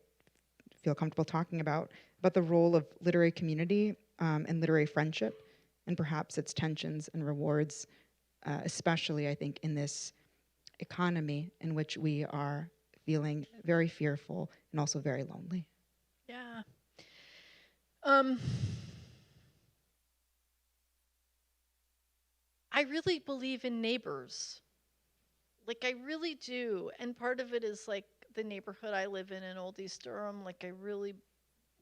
feel comfortable talking about the role of literary community and literary friendship, and perhaps its tensions and rewards, especially I think in this economy in which we are feeling very fearful and also very lonely. Yeah. I really believe in neighbors. Like I really do. And part of it is like the neighborhood I live in Old East Durham. Like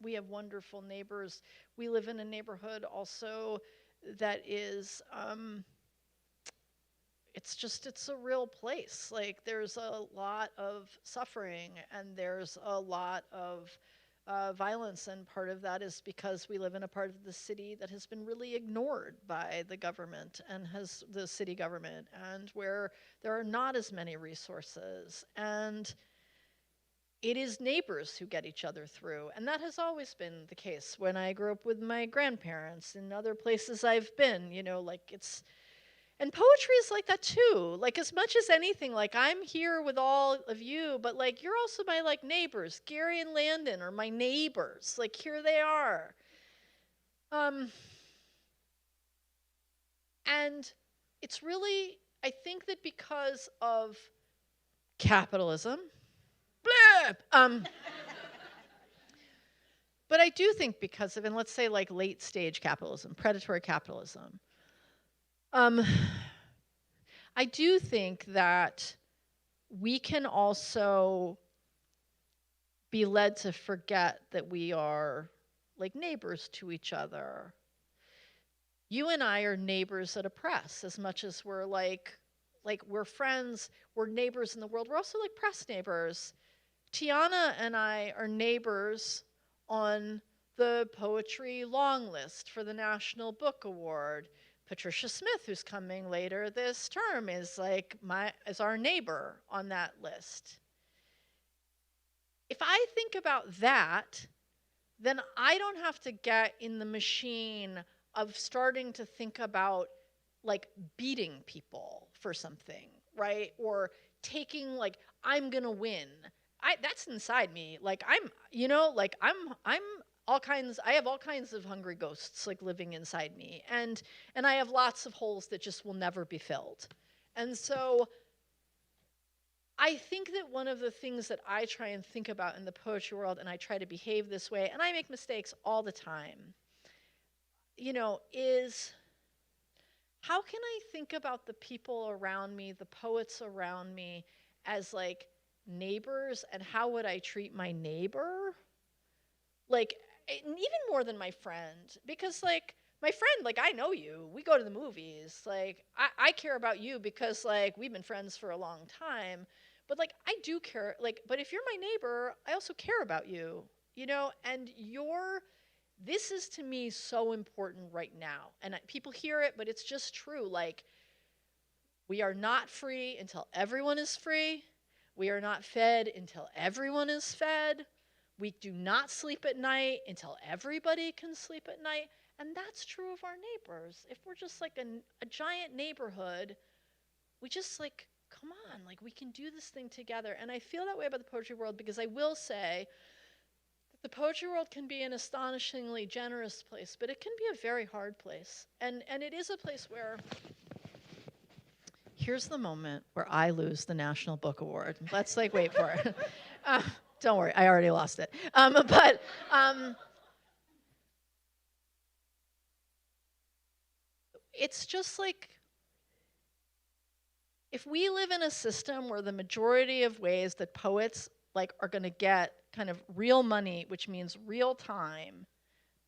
we have wonderful neighbors. We live in a neighborhood also that is it's a real place. Like there's a lot of suffering and there's a lot of violence, and part of that is because we live in a part of the city that has been really ignored by the government and has the city government, and where there are not as many resources, and it is neighbors who get each other through. And that has always been the case when I grew up with my grandparents and other places I've been, you know, like and poetry is like that too. Like as much as anything, like I'm here with all of you, but like you're also my like neighbors. Gary and Landon are my neighbors. Like here they are. And it's really, I think that because of capitalism, bleh, but I do think because of, and let's say like late stage capitalism, predatory capitalism, I do think that we can also be led to forget that we are like neighbors to each other. You and I are neighbors at a press as much as we're like we're friends, we're neighbors in the world. We're also like press neighbors. Tiana and I are neighbors on the poetry long list for the National Book Award. Patricia Smith, who's coming later this term, is our neighbor on that list. If I think about that, then I don't have to get in the machine of starting to think about like beating people for something, right? Or taking like I'm gonna win. That's inside me. Like I'm I have all kinds of hungry ghosts like living inside me, and I have lots of holes that just will never be filled. And so I think that one of the things that I try and think about in the poetry world, and I try to behave this way, and I make mistakes all the time, is how can I think about the people around me, the poets around me, as like neighbors, and how would I treat my neighbor? Like, even more than my friend, because like my friend, like I know you, we go to the movies, like I care about you because like we've been friends for a long time, but like I do care, like, but if you're my neighbor, I also care about you, and this is to me so important right now, and people hear it, but it's just true. Like, we are not free until everyone is free. We are not fed until everyone is fed. We do not sleep at night until everybody can sleep at night. And that's true of our neighbors. If we're just like a giant neighborhood, we just like, come on, like we can do this thing together. And I feel that way about the poetry world, because I will say that the poetry world can be an astonishingly generous place, but it can be a very hard place. And it is a place where, here's the moment where I lose the National Book Award. Let's like wait for it. Don't worry, I already lost it. But it's just like, if we live in a system where the majority of ways that poets like are going to get kind of real money, which means real time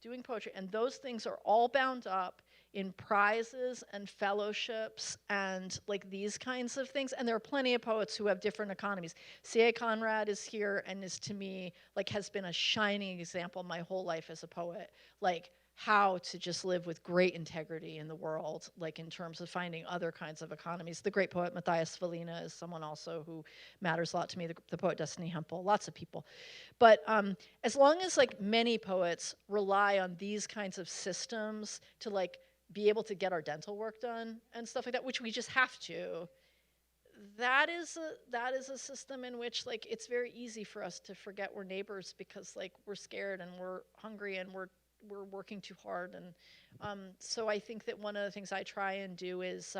doing poetry, and those things are all bound up in prizes and fellowships and like these kinds of things, and there are plenty of poets who have different economies. C.A. Conrad is here and is, to me, like has been a shining example my whole life as a poet, like how to just live with great integrity in the world, like in terms of finding other kinds of economies. The great poet Matthias Valina is someone also who matters a lot to me, the poet Destiny Hempel, lots of people. But as long as like many poets rely on these kinds of systems to like be able to get our dental work done and stuff like that, which we just have to, that is a system in which like it's very easy for us to forget we're neighbors, because like we're scared and we're hungry and we're working too hard. And so I think that one of the things I try and do is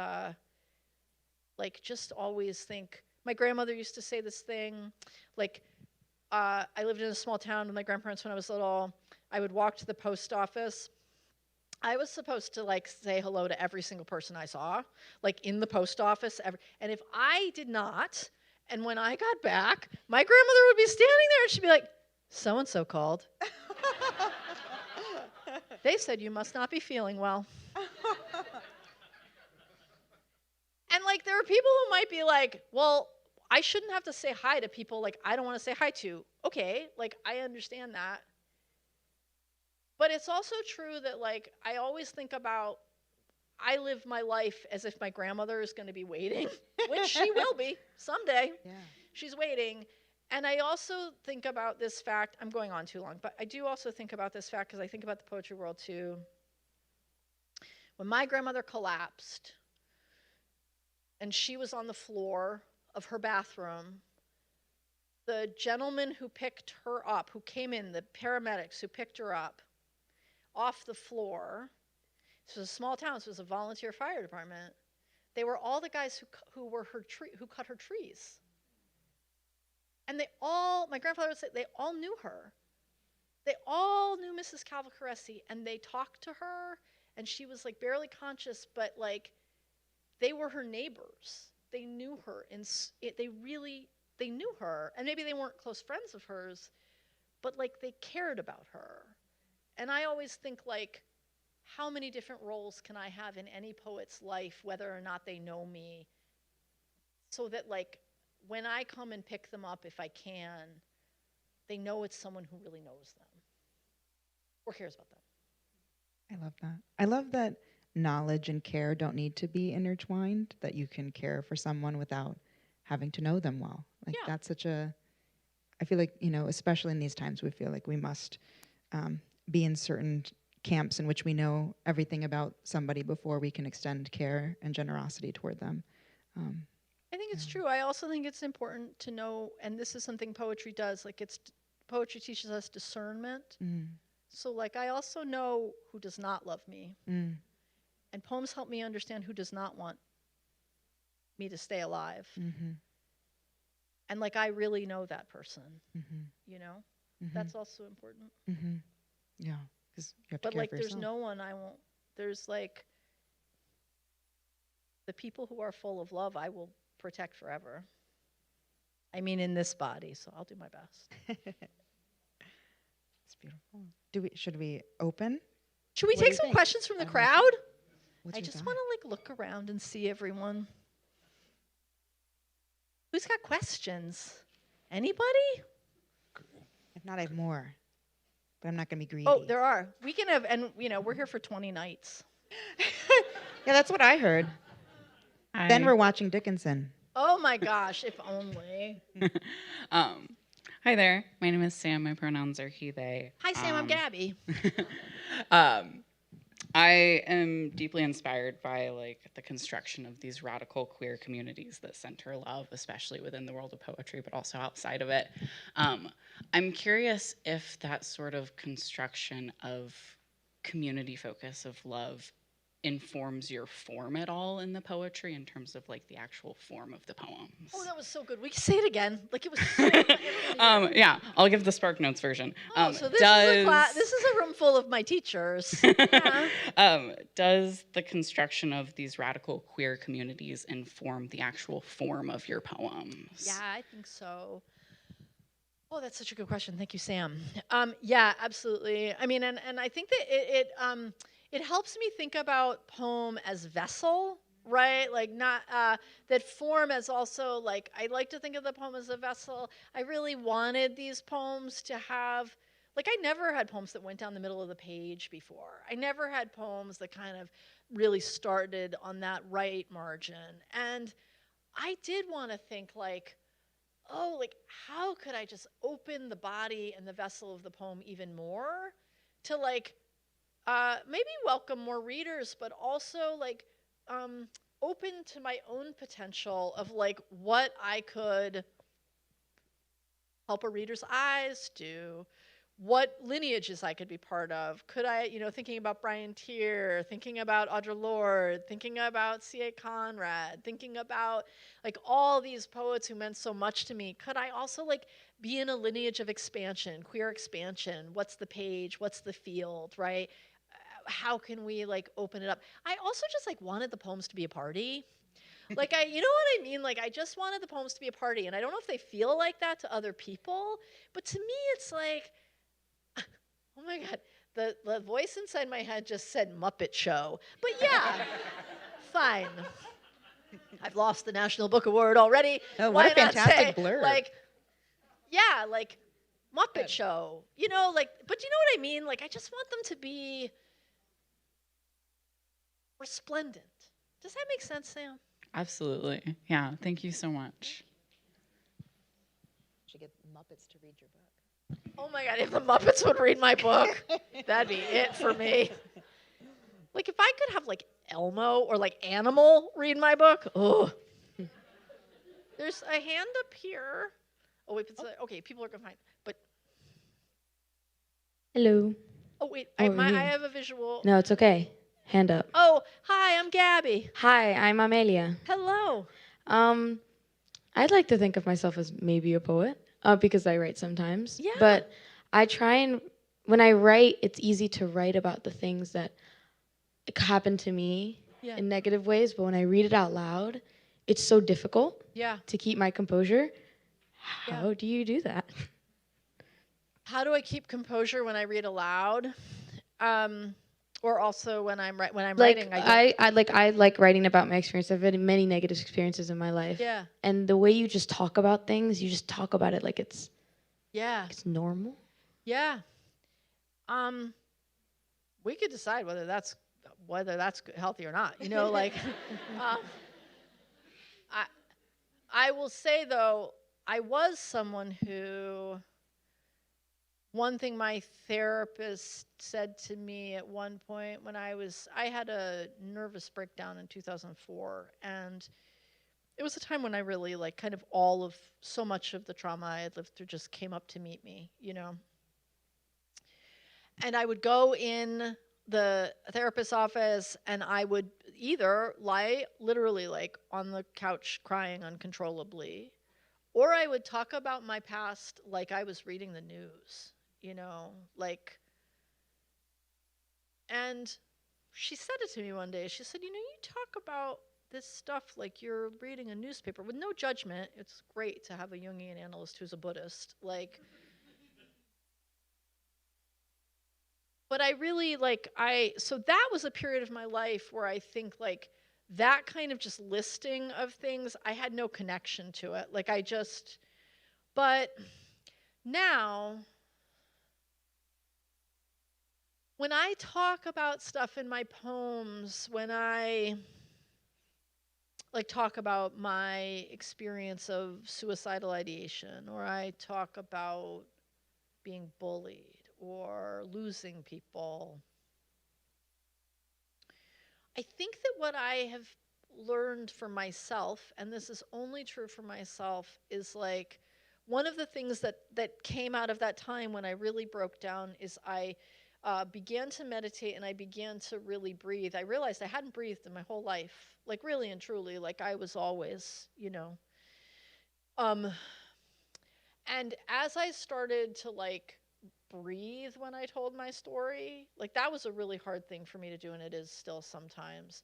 like just always think. My grandmother used to say this thing, like, I lived in a small town with my grandparents when I was little. I would walk to the post office. I was supposed to like say hello to every single person I saw, like in the post office. And if I did not, and when I got back, my grandmother would be standing there and she'd be like, "So and so called. They said you must not be feeling well." And like there are people who might be like, "Well, I shouldn't have to say hi to people like I don't want to say hi to." Okay, like I understand that. But it's also true that like I always think about, I live my life as if my grandmother is going to be waiting, which she will be someday. Yeah. She's waiting. And I also think about this fact, I'm going on too long, but I do also think about this fact because I think about the poetry world too. When my grandmother collapsed and she was on the floor of her bathroom, the gentleman who picked her up, who came in, the paramedics who picked her up off the floor, this was a small town, so it was a volunteer fire department. They were all the guys who cut her trees. And they all, my grandfather would say, they all knew her. They all knew Mrs. Calvocoressi, and they talked to her, and she was like barely conscious, but like they were her neighbors. They knew her, and they knew her. And maybe they weren't close friends of hers, but like they cared about her. And I always think like, how many different roles can I have in any poet's life, whether or not they know me, so that like when I come and pick them up, if I can, they know it's someone who really knows them or cares about them. I love that. I love that knowledge and care don't need to be intertwined, that you can care for someone without having to know them well. Like Yeah. that's such a, I feel like, especially in these times, we feel like we must be in certain camps in which we know everything about somebody before we can extend care and generosity toward them. I think it's true. I also think it's important to know, and this is something poetry does, like poetry teaches us discernment. So like I also know who does not love me. And poems help me understand who does not want me to stay alive. and like I really know that person, Mm-hmm. you know? Mm-hmm. That's also important. Mm-hmm. Yeah, because you have to But care like for there's yourself. no one I won't, there's like the people who are full of love I will protect forever. I mean in this body, so I'll do my best. It's beautiful. Should we open? Should we What do take you some think? questions from the I'd love crowd? What's I your just thought? want to like look around and see everyone. Who's got questions? Anybody? If not, I have more, but I'm not gonna be greedy. Oh, there are. We can have, and you know, we're here for 20 nights. Yeah, that's what I heard. Then we're watching Dickinson. Oh my gosh, if only. Hi there. My name is Sam. My pronouns are he, they. Hi, Sam. I'm Gabby. I am deeply inspired by like the construction of these radical queer communities that center love, especially within the world of poetry, but also outside of it. I'm curious if that sort of construction of community focus of love informs your form at all in the poetry in terms of like the actual form of the poems. Oh, that was so good. We can say it again. Like it was so good. Yeah, I'll give the Spark Notes version. Oh, so this is a class. This is a room full of my teachers. Yeah. Does the construction of these radical queer communities inform the actual form of your poems? Yeah, I think so. Oh, that's such a good question. Thank you, Sam. Yeah, absolutely. I mean, and I think that it helps me think about poem as vessel, right? Like not that form as also like I like to think of the poem as a vessel. I really wanted these poems to have like I never had poems that went down the middle of the page before. I never had poems that kind of really started on that right margin. And I did want to think like, oh, like how could I just open the body and the vessel of the poem even more to like maybe welcome more readers, but also like open to my own potential of like what I could help a reader's eyes do, what lineages I could be part of. Could I, you know, thinking about Brian Tier, thinking about Audre Lorde, thinking about C.A. Conrad, thinking about like all these poets who meant so much to me. Could I also like be in a lineage of expansion, queer expansion? What's the page? What's the field, right? How can we like open it up? I also just like wanted the poems to be a party. Like you know what I mean? Like I just wanted the poems to be a party. And I don't know if they feel like that to other people, but to me it's like, oh my God, the voice inside my head just said Muppet Show. But yeah, fine. I've lost the National Book Award already. Oh, Why what a not fantastic say, blurb. like, yeah, like Muppet Show. You know, like, but you know what I mean? Like, I just want them to be resplendent. Does that make sense, Sam? Absolutely. Yeah, thank you so much. Should get Muppets to read your book. Oh my God, if the Muppets would read my book, that'd be it for me. Like, if I could have, like, Elmo or, like, Animal read my book, oh. There's a hand up here. Oh, wait, okay, people are going to find but, Hello. oh, wait, Over I here. have a visual. No, it's okay. Hand up. Oh, hi, I'm Gabby. Hi, I'm Amelia. Hello. I'd like to think of myself as maybe a poet, because I write sometimes. Yeah. But I try and, when I write, it's easy to write about the things that happen to me Yeah. in negative ways. But when I read it out loud, it's so difficult Yeah. to keep my composure. Yeah. How do you do that? How do I keep composure when I read aloud? Or also when I'm writing, I like writing about my experience. I've had many negative experiences in my life. Yeah. And the way you just talk about things, you just talk about it like it's normal. Yeah. We could decide whether that's healthy or not. You know, like I will say though, I was someone who one thing my therapist said to me at one point when I had a nervous breakdown in 2004, and it was a time when I really like kind of so much of the trauma I had lived through just came up to meet me, you know. And I would go in the therapist's office and I would either lie literally like on the couch crying uncontrollably, or I would talk about my past like I was reading the news, like, and she said it to me one day. She said, you talk about this stuff like you're reading a newspaper with no judgment. It's great to have a Jungian analyst who's a Buddhist. Like, but I really so that was a period of my life where I think like that kind of just listing of things, I had no connection to it. Like but now, when I talk about stuff in my poems, when I talk about my experience of suicidal ideation, or I talk about being bullied or losing people, I think that what I have learned for myself, and this is only true for myself, is like one of the things that came out of that time when I really broke down is I began to meditate and I began to really breathe. I realized I hadn't breathed in my whole life, like really and truly, like I was always, and as I started to like breathe when I told my story, like that was a really hard thing for me to do, and it is still sometimes.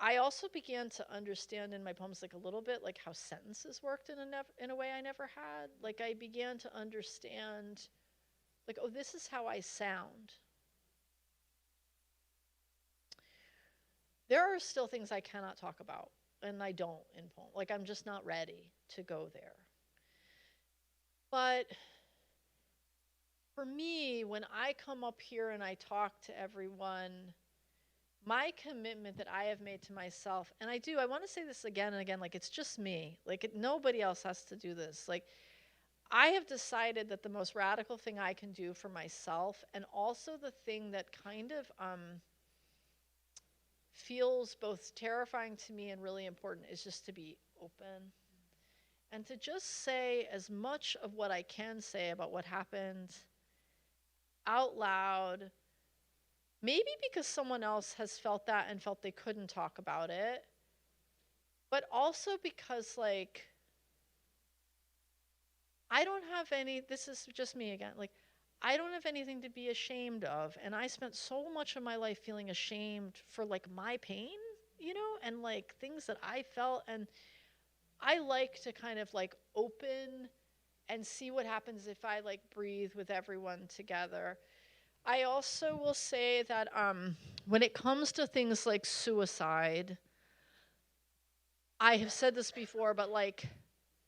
I also began to understand in my poems like a little bit like how sentences worked in a way I never had. Like I began to understand like, oh, this is how I sound. There are still things I cannot talk about, and I don't in poem. Like I'm just not ready to go there. But for me, when I come up here and I talk to everyone, my commitment that I have made to myself, and I want to say this again and again, like it's just me, like nobody else has to do this. Like I have decided that the most radical thing I can do for myself, and also the thing that kind of feels both terrifying to me and really important, is just to be open and to just say as much of what I can say about what happened out loud, maybe because someone else has felt that and felt they couldn't talk about it, but also because like I don't have this is just me again, like I don't have anything to be ashamed of, and I spent so much of my life feeling ashamed for like my pain, and like things that I felt, and I like to kind of like open and see what happens if I like breathe with everyone together. I also will say that when it comes to things like suicide, I have said this before, but like,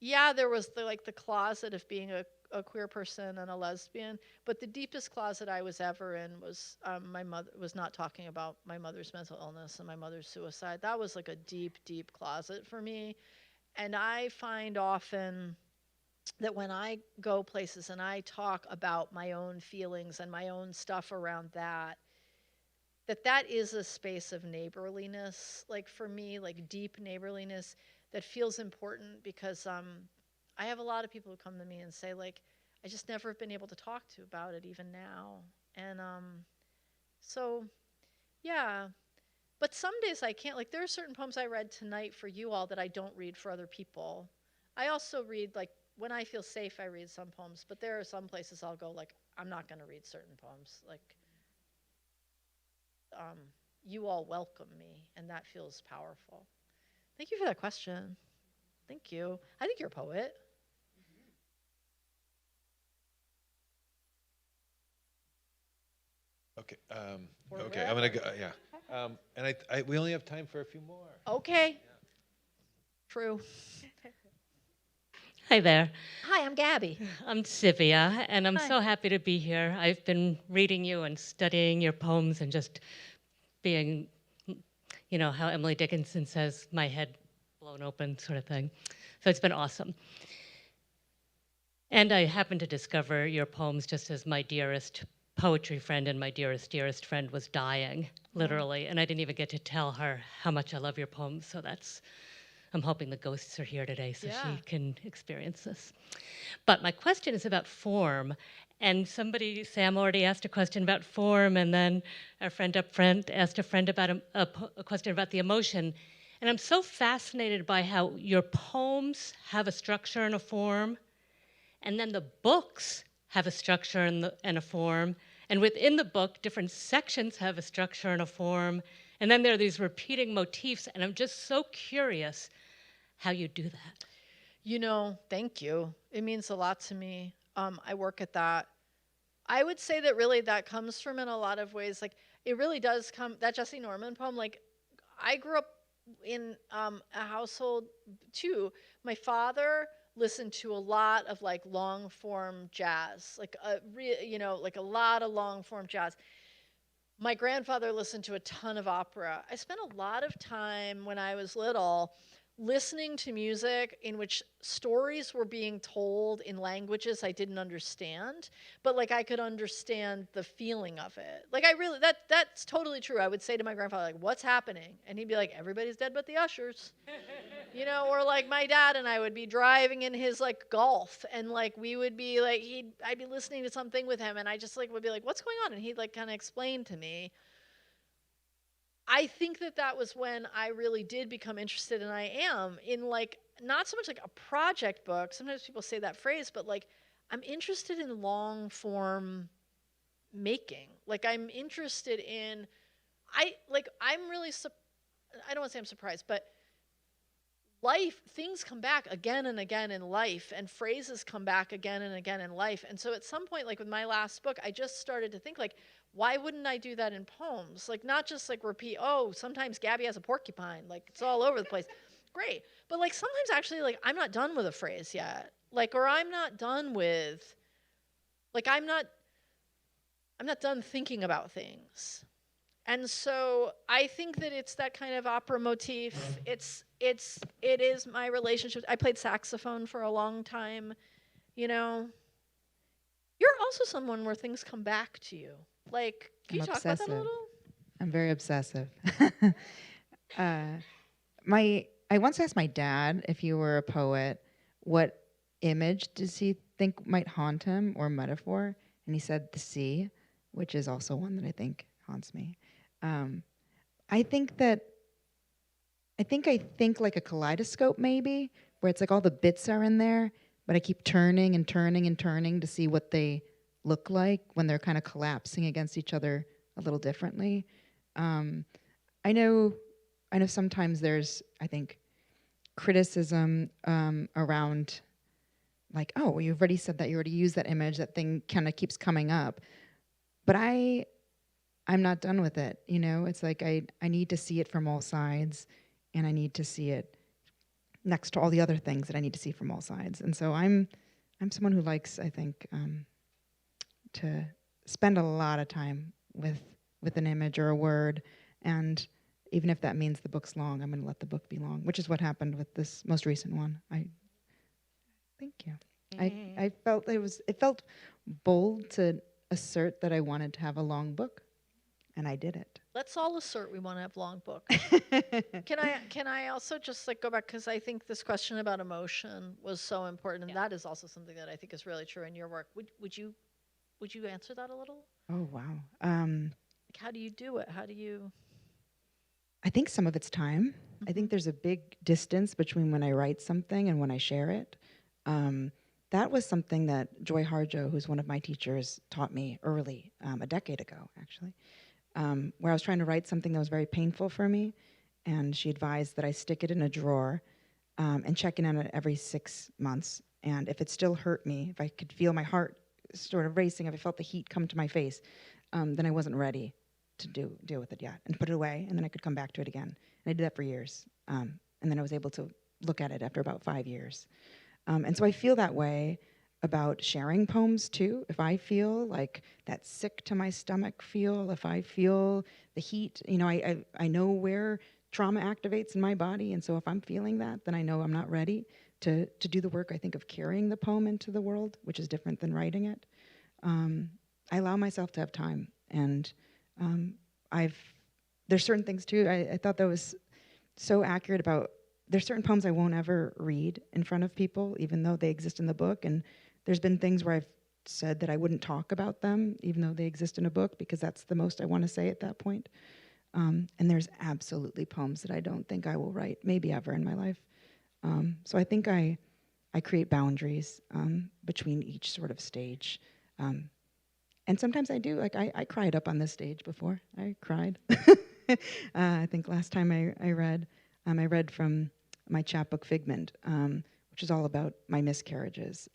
yeah, there was the closet of being a queer person and a lesbian, but the deepest closet I was ever in was my mother was not talking about my mother's mental illness and my mother's suicide. That was like a deep, deep closet for me. And I find often that when I go places and I talk about my own feelings and my own stuff around that is a space of neighborliness, like for me, like deep neighborliness that feels important, because I have a lot of people who come to me and say like, I just never have been able to talk to about it even now. And so, yeah. But some days I can't. Like there are certain poems I read tonight for you all that I don't read for other people. I also read, like, when I feel safe, I read some poems. But there are some places I'll go, like, I'm not going to read certain poems. Like, you all welcome me, and that feels powerful. Thank you for that question. Thank you. I think you're a poet. Okay. Okay. I'm gonna go. Yeah. And we only have time for a few more. Okay. Yeah. True. Hi there. Hi, I'm Gabby. I'm Sivia, and I'm Hi. so happy to be here. I've been reading you and studying your poems and just being, how Emily Dickinson says, my head blown open sort of thing. So it's been awesome. And I happened to discover your poems just as my dearest poetry friend and my dearest friend was dying, literally. And I didn't even get to tell her how much I love your poems. So I'm hoping the ghosts are here today so she can experience this. But my question is about form. And Sam already asked a question about form, and then our friend up front asked a friend about a question about the emotion. And I'm so fascinated by how your poems have a structure and a form, and then the books have a structure and a form, and within the book, different sections have a structure and a form, and then there are these repeating motifs, and I'm just so curious how you do that. You know, thank you. It means a lot to me. I work at that. I would say that really that comes from in a lot of ways. Like it really does come, that Jesse Norman poem, like I grew up in a household too. My father listened to a lot of like long form jazz, like like a lot of long form jazz. My grandfather listened to a ton of opera. I spent a lot of time when I was little listening to music in which stories were being told in languages I didn't understand, but like I could understand the feeling of it. Like I really, that's totally true. I would say to my grandfather, like, what's happening? And he'd be like, everybody's dead but the ushers. Or like my dad and I would be driving in his like Golf, and like we would be like, I'd be listening to something with him, and I just like would be like, what's going on? And he'd like kind of explain to me. I think that was when I really did become interested, and I am in like not so much like a project book. Sometimes people say that phrase, but like I'm interested in long form making. Like I'm interested in, I'm really, I don't want to say I'm surprised, but things come back again and again in life, and phrases come back again and again in life. And so at some point, like with my last book, I just started to think like, why wouldn't I do that in poems? Like not just like repeat, oh, sometimes Gabby has a porcupine, like it's all over the place. Great. But like sometimes actually like I'm not done with a phrase yet. Like, or I'm not done with, like I'm not done thinking about things. And so I think that it's that kind of opera motif. It is my relationship. I played saxophone for a long time, You're also someone where things come back to you. Like, can you talk about that a little? I'm very obsessive. I once asked my dad if he were a poet, what image does he think might haunt him or metaphor? And he said the sea, which is also one that I think haunts me. I think like a kaleidoscope maybe, where it's like all the bits are in there, but I keep turning and turning and turning to see what they look like when they're kind of collapsing against each other a little differently. I know sometimes there's, I think, criticism around like, oh, well, you've already said that, you already used that image, that thing kind of keeps coming up. But I'm not done with it, It's like I need to see it from all sides, and I need to see it next to all the other things that I need to see from all sides. And so I'm someone who likes, I think, to spend a lot of time with an image or a word, and even if that means the book's long, I'm going to let the book be long, which is what happened with this most recent one. Thank you. I felt it felt bold to assert that I wanted to have a long book, and I did it. Let's all assert we want to have long books. Can I also just like go back, because I think this question about emotion was so important, and that is also something that I think is really true in your work. Would you answer that a little? Oh wow. Like how do you do it? How do you? I think some of it's time. I think there's a big distance between when I write something and when I share it. That was something that Joy Harjo, who's one of my teachers, taught me early, a decade ago, actually, where I was trying to write something that was very painful for me, and she advised that I stick it in a drawer and check in on it every 6 months. And if it still hurt me, if I could feel my heart sort of racing, if I felt the heat come to my face, then I wasn't ready to deal with it yet, and put it away, and then I could come back to it again. And I did that for years. And then I was able to look at it after about 5 years. And so I feel that way about sharing poems too. If I feel like that sick to my stomach feel, if I feel the heat, I know where trauma activates in my body. And so if I'm feeling that, then I know I'm not ready to do the work, I think, of carrying the poem into the world, which is different than writing it. I allow myself to have time. And there's certain things too, I thought that was so accurate about, there's certain poems I won't ever read in front of people, even though they exist in the book. And there's been things where I've said that I wouldn't talk about them, even though they exist in a book, because that's the most I want to say at that point. And there's absolutely poems that I don't think I will write, maybe ever in my life. So I think I create boundaries between each sort of stage. And sometimes I do, like I cried up on this stage before. I cried. I think last time I read from my chapbook Figment, which is all about my miscarriages.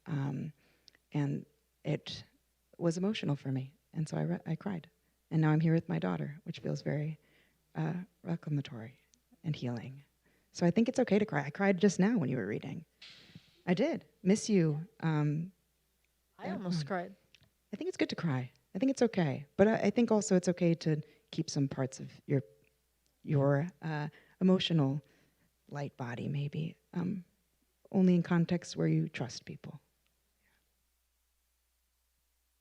And it was emotional for me. And so I cried. And now I'm here with my daughter, which feels very reclamatory and healing. So I think it's okay to cry. I cried just now when you were reading. I did. Miss you. I almost cried. I think it's good to cry. I think it's okay. But I think also it's okay to keep some parts of your emotional light body, maybe, only in contexts where you trust people.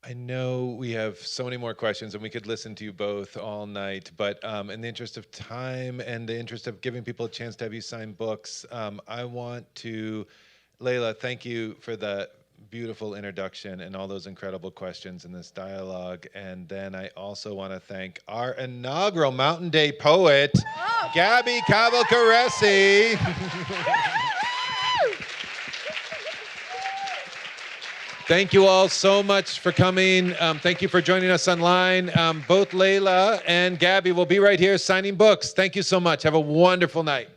I know we have so many more questions and we could listen to you both all night, but in the interest of time and the interest of giving people a chance to have you sign books, I want to, Leila, thank you for the beautiful introduction and all those incredible questions in this dialogue. And then I also want to thank our inaugural Mountain Day poet, Gabby Calvocoressi. Thank you all so much for coming. Thank you for joining us online. Both Leila and Gabby will be right here signing books. Thank you so much. Have a wonderful night.